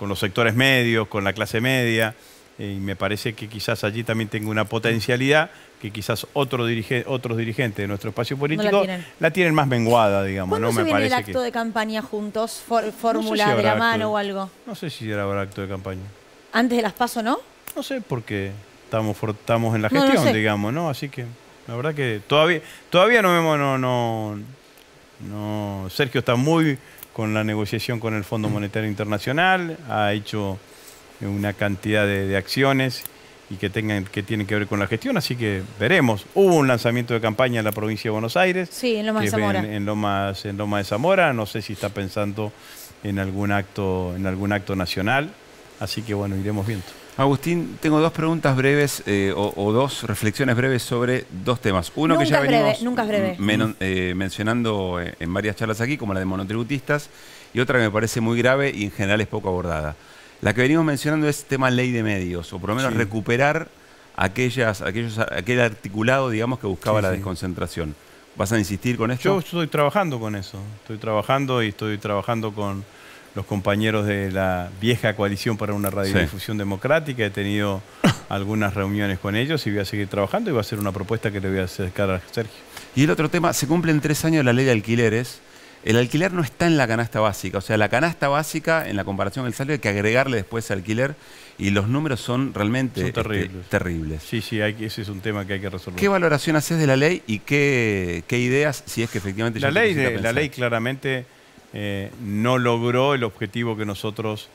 los sectores medios, con la clase media, y me parece que quizás allí también tenga una potencialidad que quizás otros dirigentes de nuestro espacio político la tienen más menguada, digamos. ¿Cuándo se viene el acto de campaña juntos? ¿Fórmula de la mano o algo? No sé si habrá acto de campaña. ¿Antes de las PASO, no? No sé, porque estamos en la gestión, digamos, ¿no? Así que la verdad que todavía no vemos, Sergio está muy con la negociación con el Fondo Monetario Internacional, ha hecho una cantidad de acciones y que tienen que ver con la gestión, así que veremos. Hubo un lanzamiento de campaña en la provincia de Buenos Aires. Sí, en Lomas de Zamora. En Lomas de Zamora. No sé si está pensando en algún acto nacional, así que bueno, iremos viendo. Agustín, tengo dos preguntas breves o dos reflexiones breves sobre dos temas. Uno nunca que ya venimos nunca es breve. mencionando en varias charlas aquí, como la de monotributistas, y otra que me parece muy grave y en general es poco abordada. La que venimos mencionando es tema ley de medios, o por lo menos recuperar aquel articulado, digamos, que buscaba la desconcentración. ¿Vas a insistir con esto? Yo estoy trabajando con eso. Estoy trabajando con los compañeros de la vieja coalición para una radiodifusión democrática. He tenido algunas reuniones con ellos y voy a seguir trabajando y va a ser una propuesta que le voy a acercar a Sergio. Y el otro tema, se cumplen 3 años la ley de alquileres. El alquiler no está en la canasta básica, o sea, la canasta básica, en la comparación del salario, hay que agregarle después alquiler y los números son realmente terribles. Sí, ese es un tema que hay que resolver. ¿Qué valoración haces de la ley y qué ideas, si es que efectivamente... La ley claramente no logró el objetivo que nosotros,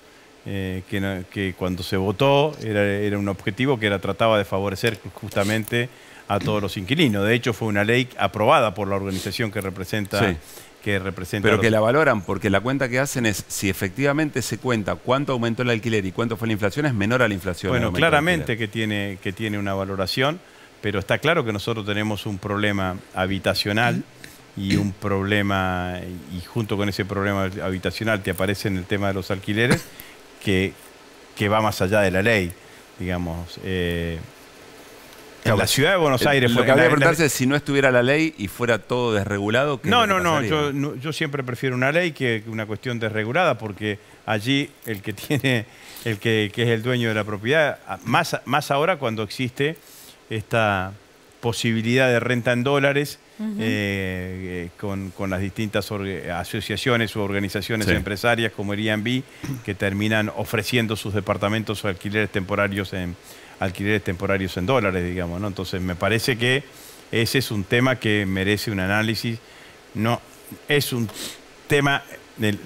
que cuando se votó, era un objetivo que trataba de favorecer justamente a todos los inquilinos. De hecho, fue una ley aprobada por la organización que representa... Pero que la valoran, porque la cuenta que hacen es, si efectivamente se cuenta cuánto aumentó el alquiler y cuánto fue la inflación, es menor a la inflación. Bueno, claramente que tiene una valoración, pero está claro que nosotros tenemos un problema habitacional y un problema, y junto con ese problema habitacional te aparece en el tema de los alquileres, que va más allá de la ley, digamos. En la ciudad de Buenos Aires... Lo que habría que preguntarse es si no estuviera la ley y fuera todo desregulado. No. Yo siempre prefiero una ley que una cuestión desregulada, porque allí el que es el dueño de la propiedad, más ahora cuando existe esta posibilidad de renta en dólares con las distintas asociaciones u organizaciones empresarias como Airbnb, que terminan ofreciendo sus departamentos o alquileres temporarios en dólares, digamos, ¿no? Entonces me parece que ese es un tema que merece un análisis. No es un tema,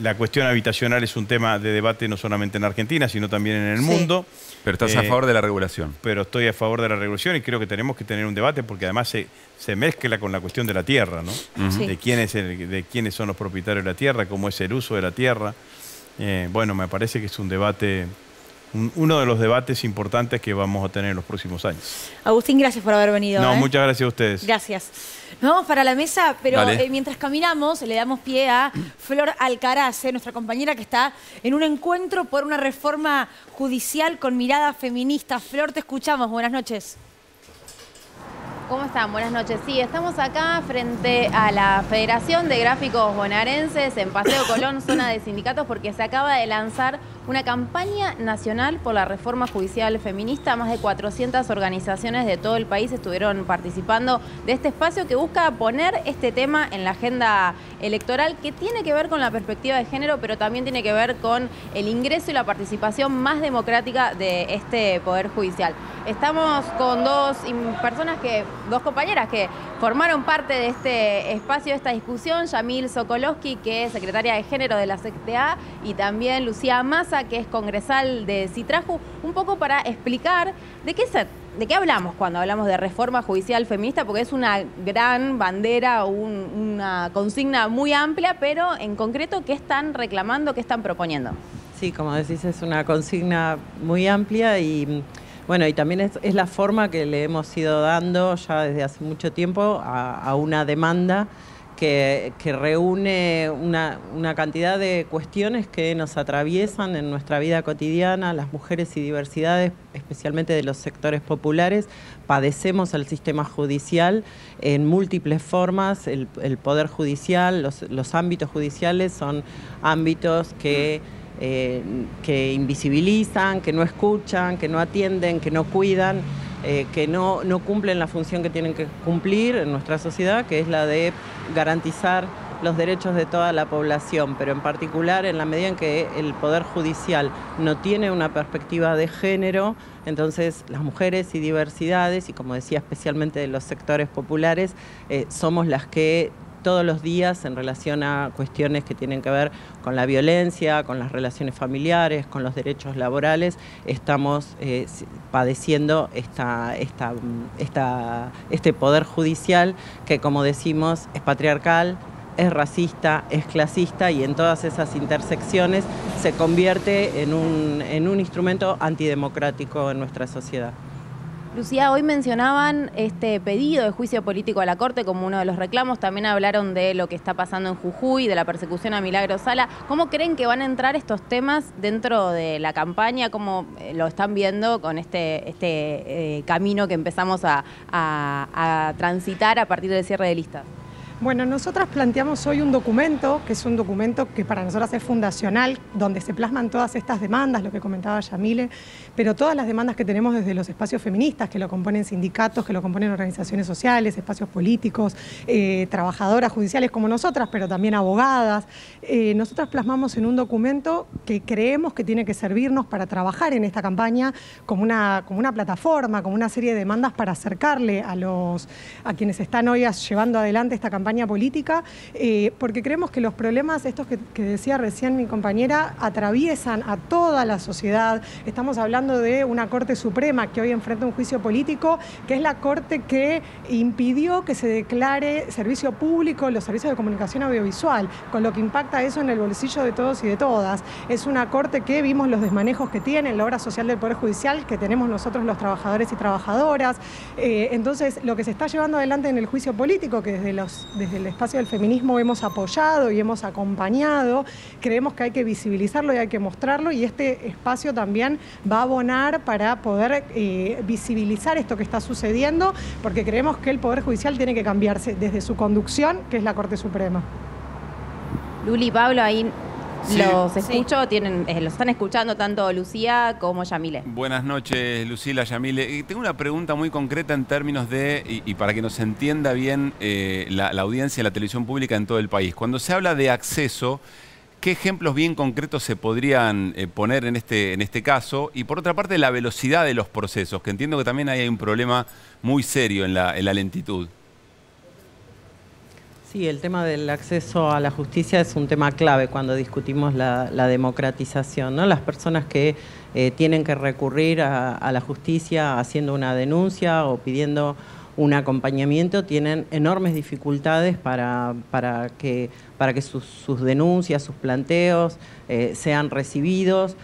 la cuestión habitacional es un tema de debate no solamente en Argentina, sino también en el mundo. Pero estás a favor de la regulación. Pero estoy a favor de la regulación y creo que tenemos que tener un debate porque además se mezcla con la cuestión de la tierra, ¿no? De quiénes son los propietarios de la tierra, cómo es el uso de la tierra. Bueno, me parece que es un debate... uno de los debates importantes que vamos a tener en los próximos años. Agustín, gracias por haber venido. Muchas gracias a ustedes. Gracias. Nos vamos para la mesa, pero mientras caminamos le damos pie a Flor Alcaraz, nuestra compañera que está en un encuentro por una reforma judicial con mirada feminista. Flor, te escuchamos. Buenas noches. ¿Cómo están? Buenas noches. Sí, estamos acá frente a la Federación de Gráficos Bonaerenses en Paseo Colón, zona de sindicatos, porque se acaba de lanzar una campaña nacional por la reforma judicial feminista. Más de 400 organizaciones de todo el país estuvieron participando de este espacio que busca poner este tema en la agenda electoral, que tiene que ver con la perspectiva de género, pero también tiene que ver con el ingreso y la participación más democrática de este Poder Judicial. Estamos con dos compañeras que formaron parte de este espacio, de esta discusión. Yamil Sokolowski, que es secretaria de género de la CTA, y también Lucía Massa, que es congresal de Citraju, un poco para explicar de qué hablamos cuando hablamos de reforma judicial feminista, porque es una gran bandera, una consigna muy amplia, pero en concreto, ¿qué están reclamando, qué están proponiendo? Sí, como decís, es una consigna muy amplia y bueno, y también es la forma que le hemos ido dando ya desde hace mucho tiempo a una demanda que reúne una cantidad de cuestiones que nos atraviesan en nuestra vida cotidiana. Las mujeres y diversidades, especialmente de los sectores populares, padecemos el sistema judicial en múltiples formas. El Poder Judicial, los ámbitos judiciales son ámbitos que invisibilizan, que no escuchan, que no atienden, que no cuidan, que no cumplen la función que tienen que cumplir en nuestra sociedad, que es la de garantizar los derechos de toda la población, pero en particular en la medida en que el Poder Judicial no tiene una perspectiva de género, entonces las mujeres y diversidades, y como decía especialmente de los sectores populares, somos las que todos los días en relación a cuestiones que tienen que ver con la violencia, con las relaciones familiares, con los derechos laborales, estamos padeciendo este Poder Judicial que, como decimos, es patriarcal, es racista, es clasista, y en todas esas intersecciones se convierte en un instrumento antidemocrático en nuestra sociedad. Lucía, hoy mencionaban este pedido de juicio político a la Corte como uno de los reclamos. También hablaron de lo que está pasando en Jujuy, de la persecución a Milagro Sala. ¿Cómo creen que van a entrar estos temas dentro de la campaña? ¿Cómo lo están viendo con este camino que empezamos a transitar a partir del cierre de listas? Bueno, nosotras planteamos hoy un documento, que es un documento que para nosotras es fundacional, donde se plasman todas estas demandas, lo que comentaba Yamile, pero todas las demandas que tenemos desde los espacios feministas, que lo componen sindicatos, que lo componen organizaciones sociales, espacios políticos, trabajadoras judiciales como nosotras, pero también abogadas. Nosotras plasmamos en un documento que creemos que tiene que servirnos para trabajar en esta campaña como una plataforma, como una serie de demandas para acercarle a quienes están hoy llevando adelante esta campaña política, porque creemos que los problemas estos que decía recién mi compañera atraviesan a toda la sociedad. Estamos hablando de una Corte Suprema que hoy enfrenta un juicio político, que es la Corte que impidió que se declare servicio público los servicios de comunicación audiovisual, con lo que impacta eso en el bolsillo de todos y de todas. Es una Corte que vimos los desmanejos que tiene en la obra social del Poder Judicial, que tenemos nosotros los trabajadores y trabajadoras. Entonces, lo que se está llevando adelante en el juicio político, que desde el espacio del feminismo hemos apoyado y hemos acompañado, creemos que hay que visibilizarlo y hay que mostrarlo, y este espacio también va a abonar para poder visibilizar esto que está sucediendo, porque creemos que el Poder Judicial tiene que cambiarse desde su conducción, que es la Corte Suprema. Luli, Pablo, ahí sí, los escucho, los están escuchando tanto Lucía como Yamile. Buenas noches, Lucila, Yamile. Tengo una pregunta muy concreta en términos de, y para que nos entienda bien la audiencia de la televisión pública en todo el país. Cuando se habla de acceso, ¿qué ejemplos bien concretos se podrían poner en este caso? Y por otra parte, la velocidad de los procesos, que entiendo que también hay un problema muy serio en la lentitud. Sí, el tema del acceso a la justicia es un tema clave cuando discutimos la democratización, ¿no? Las personas que tienen que recurrir a la justicia haciendo una denuncia o pidiendo un acompañamiento tienen enormes dificultades para que sus denuncias, sus planteos sean recibidos.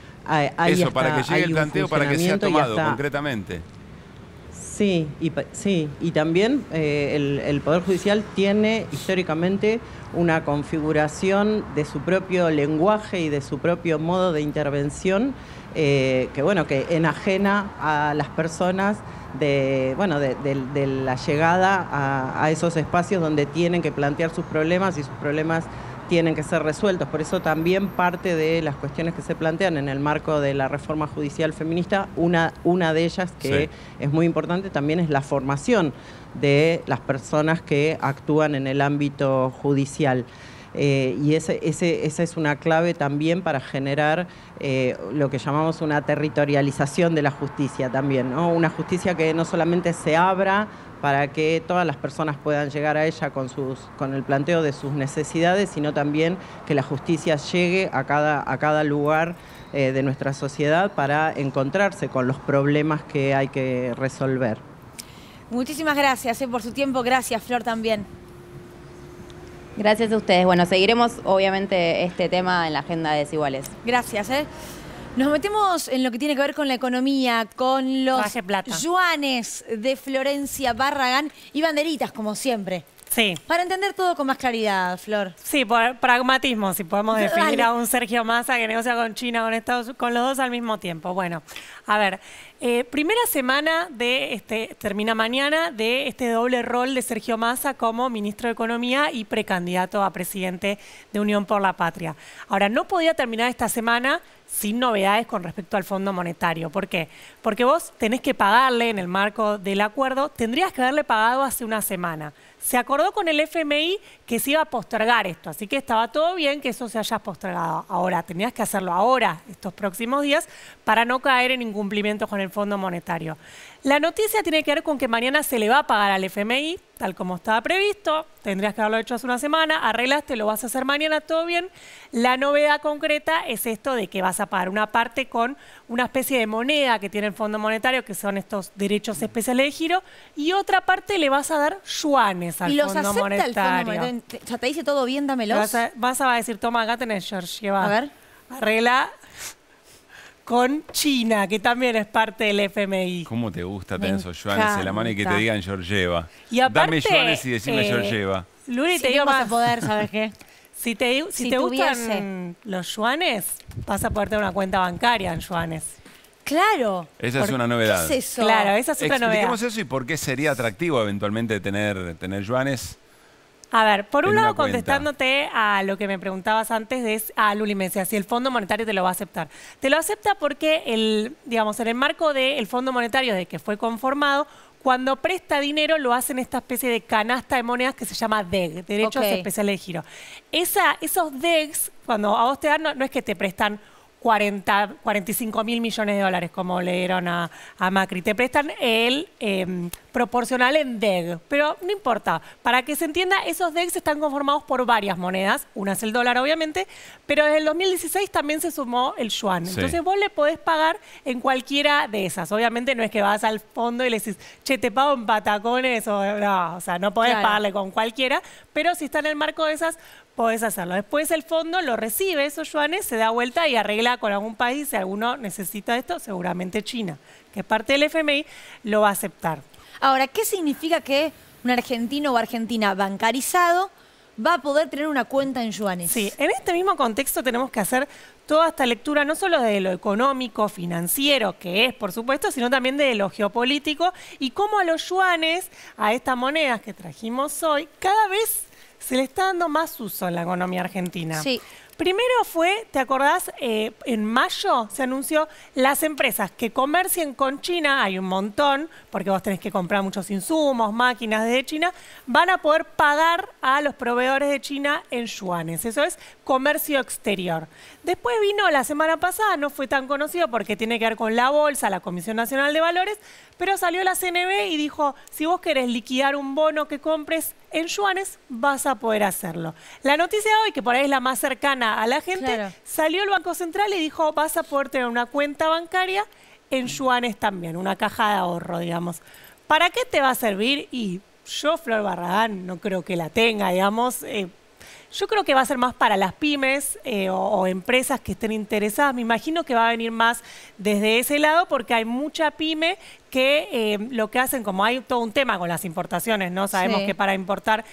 Eso, para que llegue el planteo, para que sea tomado concretamente. Sí, y también el Poder Judicial tiene históricamente una configuración de su propio lenguaje y de su propio modo de intervención que enajena a las personas de la llegada a esos espacios donde tienen que plantear sus problemas y sus problemas tienen que ser resueltos. Por eso también parte de las cuestiones que se plantean en el marco de la reforma judicial feminista, una de ellas que es muy importante también es la formación de las personas que actúan en el ámbito judicial. Y esa es una clave también para generar lo que llamamos una territorialización de la justicia también, ¿no? Una justicia que no solamente se abra para que todas las personas puedan llegar a ella con el planteo de sus necesidades, sino también que la justicia llegue a cada lugar de nuestra sociedad para encontrarse con los problemas que hay que resolver. Muchísimas gracias por su tiempo. Gracias, Flor, también. Gracias a ustedes. Bueno, seguiremos obviamente este tema en la agenda de Desiguales. Gracias. Nos metemos en lo que tiene que ver con la economía, con los yuanes de Florencia Barragán y banderitas, como siempre. Sí. Para entender todo con más claridad, Flor. Sí, por pragmatismo, si podemos definir a un Sergio Massa que negocia con China, con los dos al mismo tiempo. Bueno, a ver, primera semana termina mañana, de este doble rol de Sergio Massa como ministro de Economía y precandidato a presidente de Unión por la Patria. Ahora, no podía terminar esta semana sin novedades con respecto al Fondo Monetario. ¿Por qué? Porque vos tenés que pagarle en el marco del acuerdo, tendrías que haberle pagado hace una semana. Se acordó con el FMI que se iba a postergar esto, así que estaba todo bien que eso se haya postergado. Ahora, tenías que hacerlo ahora, estos próximos días, para no caer en incumplimientos con el Fondo Monetario. La noticia tiene que ver con que mañana se le va a pagar al FMI, tal como estaba previsto. Tendrías que haberlo hecho hace una semana, arreglaste, lo vas a hacer mañana, todo bien. La novedad concreta es esto de que vas a pagar una parte con una especie de moneda que tiene el Fondo Monetario, que son estos derechos especiales de giro, y otra parte le vas a dar yuanes al Fondo Monetario. Ya te dice todo bien, dámelos. Vas a decir, toma, acá tenés, Georgieva. A ver. Arregla con China, que también es parte del FMI. ¿Cómo te gusta tener esos yuanes en la mano y que te digan Georgieva? Y aparte, dame yuanes y decime Georgieva. Luli, te digo más a poder, ¿sabes qué? Si te gustan los yuanes, vas a poder tener una cuenta bancaria en yuanes. Claro. Esa es una novedad. ¿Qué es eso? Claro, esa es otra novedad. Expliquemos eso y por qué sería atractivo eventualmente tener yuanes. A ver, por un lado, contestándote a lo que me preguntabas antes, a Luli me decía, si el Fondo Monetario te lo va a aceptar. Te lo acepta porque, en el marco del Fondo Monetario de que fue conformado, cuando presta dinero lo hace en esta especie de canasta de monedas que se llama DEG, Derechos Especiales de Giro. Esos DEGs, cuando a vos te dan, no es que te prestan 45 mil millones de dólares, como le dieron a Macri. Te prestan el proporcional en DEG, pero no importa. Para que se entienda, esos DEGs están conformados por varias monedas. Una es el dólar, obviamente, pero desde el 2016 también se sumó el yuan. Sí. Entonces vos le podés pagar en cualquiera de esas. Obviamente no es que vas al fondo y le decís, che, te pago en patacones, o sea, no podés pagarle con cualquiera, pero si está en el marco de esas, podés hacerlo. Después el fondo lo recibe, esos yuanes, se da vuelta y arregla con algún país. Si alguno necesita esto, seguramente China, que es parte del FMI, lo va a aceptar. Ahora, ¿qué significa que un argentino o argentina bancarizado va a poder tener una cuenta en yuanes? Sí, en este mismo contexto tenemos que hacer toda esta lectura, no solo de lo económico, financiero, que es, por supuesto, sino también de lo geopolítico y cómo a los yuanes, a estas monedas que trajimos hoy, cada vez se le está dando más uso en la economía argentina. Sí. Primero fue, ¿te acordás? En mayo se anunció las empresas que comercien con China, hay un montón, porque vos tenés que comprar muchos insumos, máquinas desde China, van a poder pagar a los proveedores de China en yuanes. Eso es comercio exterior. Después vino la semana pasada, no fue tan conocido porque tiene que ver con la bolsa, la Comisión Nacional de Valores, pero salió la CNB y dijo, si vos querés liquidar un bono que compres en yuanes, vas a poder hacerlo. La noticia de hoy, que por ahí es la más cercana a la gente, salió el Banco Central y dijo, vas a poder tener una cuenta bancaria en yuanes también, una caja de ahorro, digamos. ¿Para qué te va a servir? Y yo, Flor Barragán, no creo que la tenga, digamos. Yo creo que va a ser más para las pymes o empresas que estén interesadas. Me imagino que va a venir más desde ese lado porque hay mucha pyme que lo que hacen, como hay todo un tema con las importaciones, ¿no? Sabemos que para importar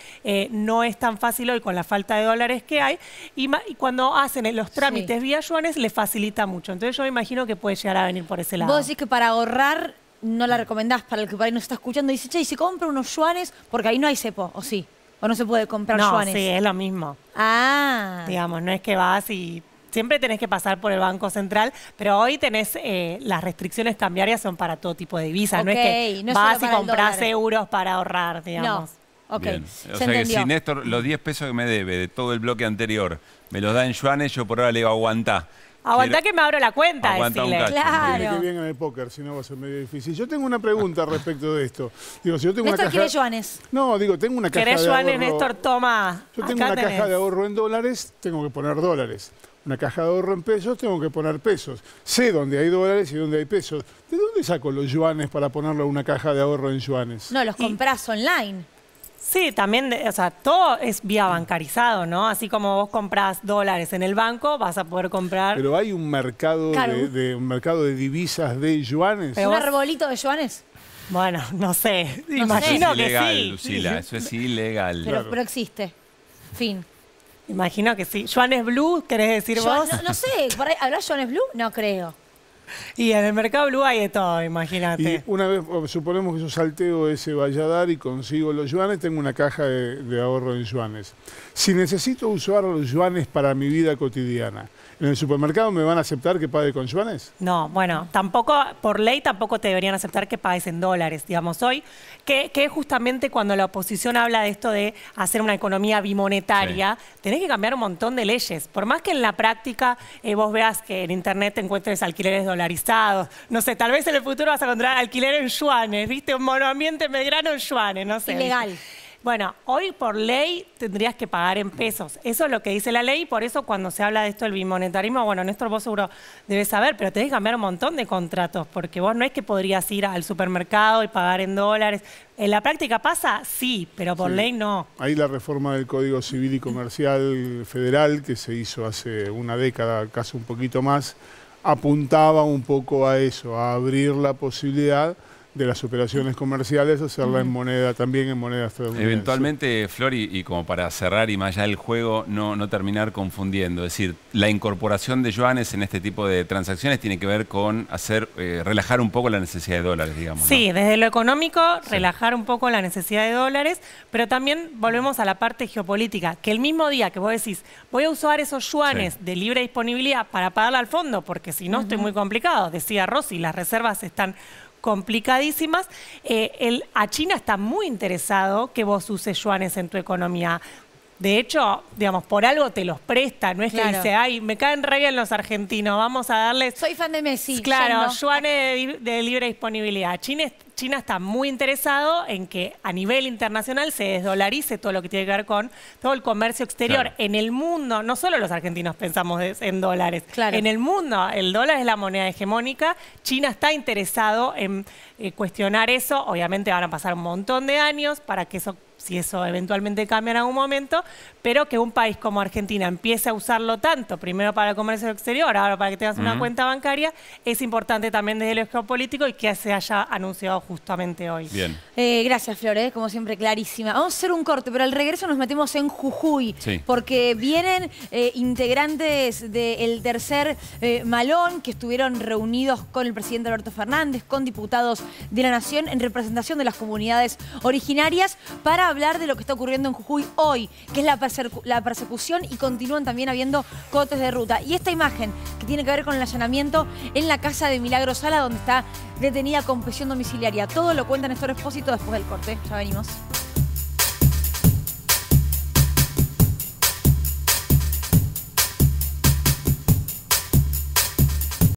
no es tan fácil hoy con la falta de dólares que hay y cuando hacen los trámites vía yuanes les facilita mucho. Entonces yo me imagino que puede llegar a venir por ese lado. Vos decís que para ahorrar no la recomendás para el que por ahí nos está escuchando y dice, che, ¿y si compro unos yuanes? Porque ahí no hay cepo, ¿o sí? ¿O no se puede comprar yuanes? No, sí, es lo mismo. Ah. Digamos, no es que vas y... Siempre tenés que pasar por el Banco Central, pero hoy tenés las restricciones cambiarias son para todo tipo de divisas. No es que vas y compras euros para ahorrar, digamos. No. Ok, o sea que si Néstor, los 10 pesos que me debe de todo el bloque anterior, me los da en yuanes, yo por ahora le digo aguantá. Aguantá que me abro la cuenta, decirle. Claro. Tiene que bien en el póker, si no va a ser medio difícil. Yo tengo una pregunta respecto de esto. Digo, si yo tengo Néstor una caja... quiere yuanes. No, digo, tengo una caja de ahorro... ¿Querés yuanes, Néstor? Toma. Yo tengo una caja de ahorro en dólares, tengo que poner dólares. Una caja de ahorro en pesos, tengo que poner pesos. Sé dónde hay dólares y dónde hay pesos. ¿De dónde saco los yuanes para ponerlo en una caja de ahorro en yuanes? No, los comprás online. Sí, también, o sea, todo es vía bancarizado, ¿no? Así como vos comprás dólares en el banco, vas a poder comprar... Pero hay un mercado, un mercado de divisas de yuanes. ¿Un arbolito de yuanes? Bueno, no sé. No Imagino sé. que Ilegal, sí. Lucila, eso es ilegal. Pero existe. Fin. Imagino que sí. ¿Yuanes Blue, querés decir vos? No sé, ¿por ahí habrá yuanes Blue? No creo. Y en el mercado Blue hay de todo, imagínate. Y una vez, suponemos que yo salteo ese Valladar y consigo los yuanes, tengo una caja de ahorro en yuanes. Si necesito usar los yuanes para mi vida cotidiana, ¿en el supermercado me van a aceptar que pague con yuanes? No, bueno, tampoco, por ley tampoco te deberían aceptar que pagues en dólares, digamos, hoy, que es justamente cuando la oposición habla de esto de hacer una economía bimonetaria, tenés que cambiar un montón de leyes. Por más que en la práctica vos veas que en internet te encuentres alquileres dolarizados, no sé, tal vez en el futuro vas a encontrar alquiler en yuanes, ¿viste? Un monoambiente Belgrano en yuanes, no sé. Ilegal. Bueno, hoy por ley tendrías que pagar en pesos. Eso es lo que dice la ley, por eso cuando se habla de esto del bimonetarismo, bueno, Néstor, vos seguro debes saber, pero tenés que cambiar un montón de contratos, porque vos no es que podrías ir al supermercado y pagar en dólares. ¿En la práctica pasa? Sí, pero por ley no. Hay la reforma del Código Civil y Comercial Federal que se hizo hace una década, casi un poquito más, apuntaba un poco a eso, a abrir la posibilidad de las operaciones comerciales, hacerla en moneda, también en moneda estadounidense. Eventualmente, Flor, y como para cerrar y más allá del juego, no terminar confundiendo. Es decir, la incorporación de yuanes en este tipo de transacciones tiene que ver con hacer relajar un poco la necesidad de dólares, digamos. Sí, ¿no? Desde lo económico, relajar un poco la necesidad de dólares, pero también volvemos a la parte geopolítica, que el mismo día que vos decís, voy a usar esos yuanes de libre disponibilidad para pagarle al fondo, porque si no estoy muy complicado, decía Rossi, las reservas están complicadísimas. A China está muy interesado que vos uses yuanes en tu economía. De hecho, digamos, por algo te los presta, no es que dice, ay, me caen re bien los argentinos, vamos a darles... Soy fan de Messi. Claro, yuanes de libre disponibilidad. China está muy interesado en que a nivel internacional se desdolarice todo lo que tiene que ver con todo el comercio exterior. Claro. En el mundo, no solo los argentinos pensamos en dólares, en el mundo el dólar es la moneda hegemónica. China está interesado en cuestionar eso. Obviamente van a pasar un montón de años para que eso, si eso eventualmente cambia en algún momento, pero que un país como Argentina empiece a usarlo tanto, primero para el comercio exterior, ahora para que tengas una cuenta bancaria, es importante también desde lo geopolítico y que se haya anunciado justamente hoy. Bien. Gracias, Flor, como siempre, clarísima. Vamos a hacer un corte, pero al regreso nos metemos en Jujuy, porque vienen integrantes del tercer malón que estuvieron reunidos con el presidente Alberto Fernández, con diputados de la Nación en representación de las comunidades originarias para hablar de lo que está ocurriendo en Jujuy hoy, que es la persecución, y continúan también habiendo cortes de ruta. Y esta imagen que tiene que ver con el allanamiento en la casa de Milagro Sala, donde está detenida con prisión domiciliaria. Todo lo cuenta Néstor Espósito después del corte. Ya venimos.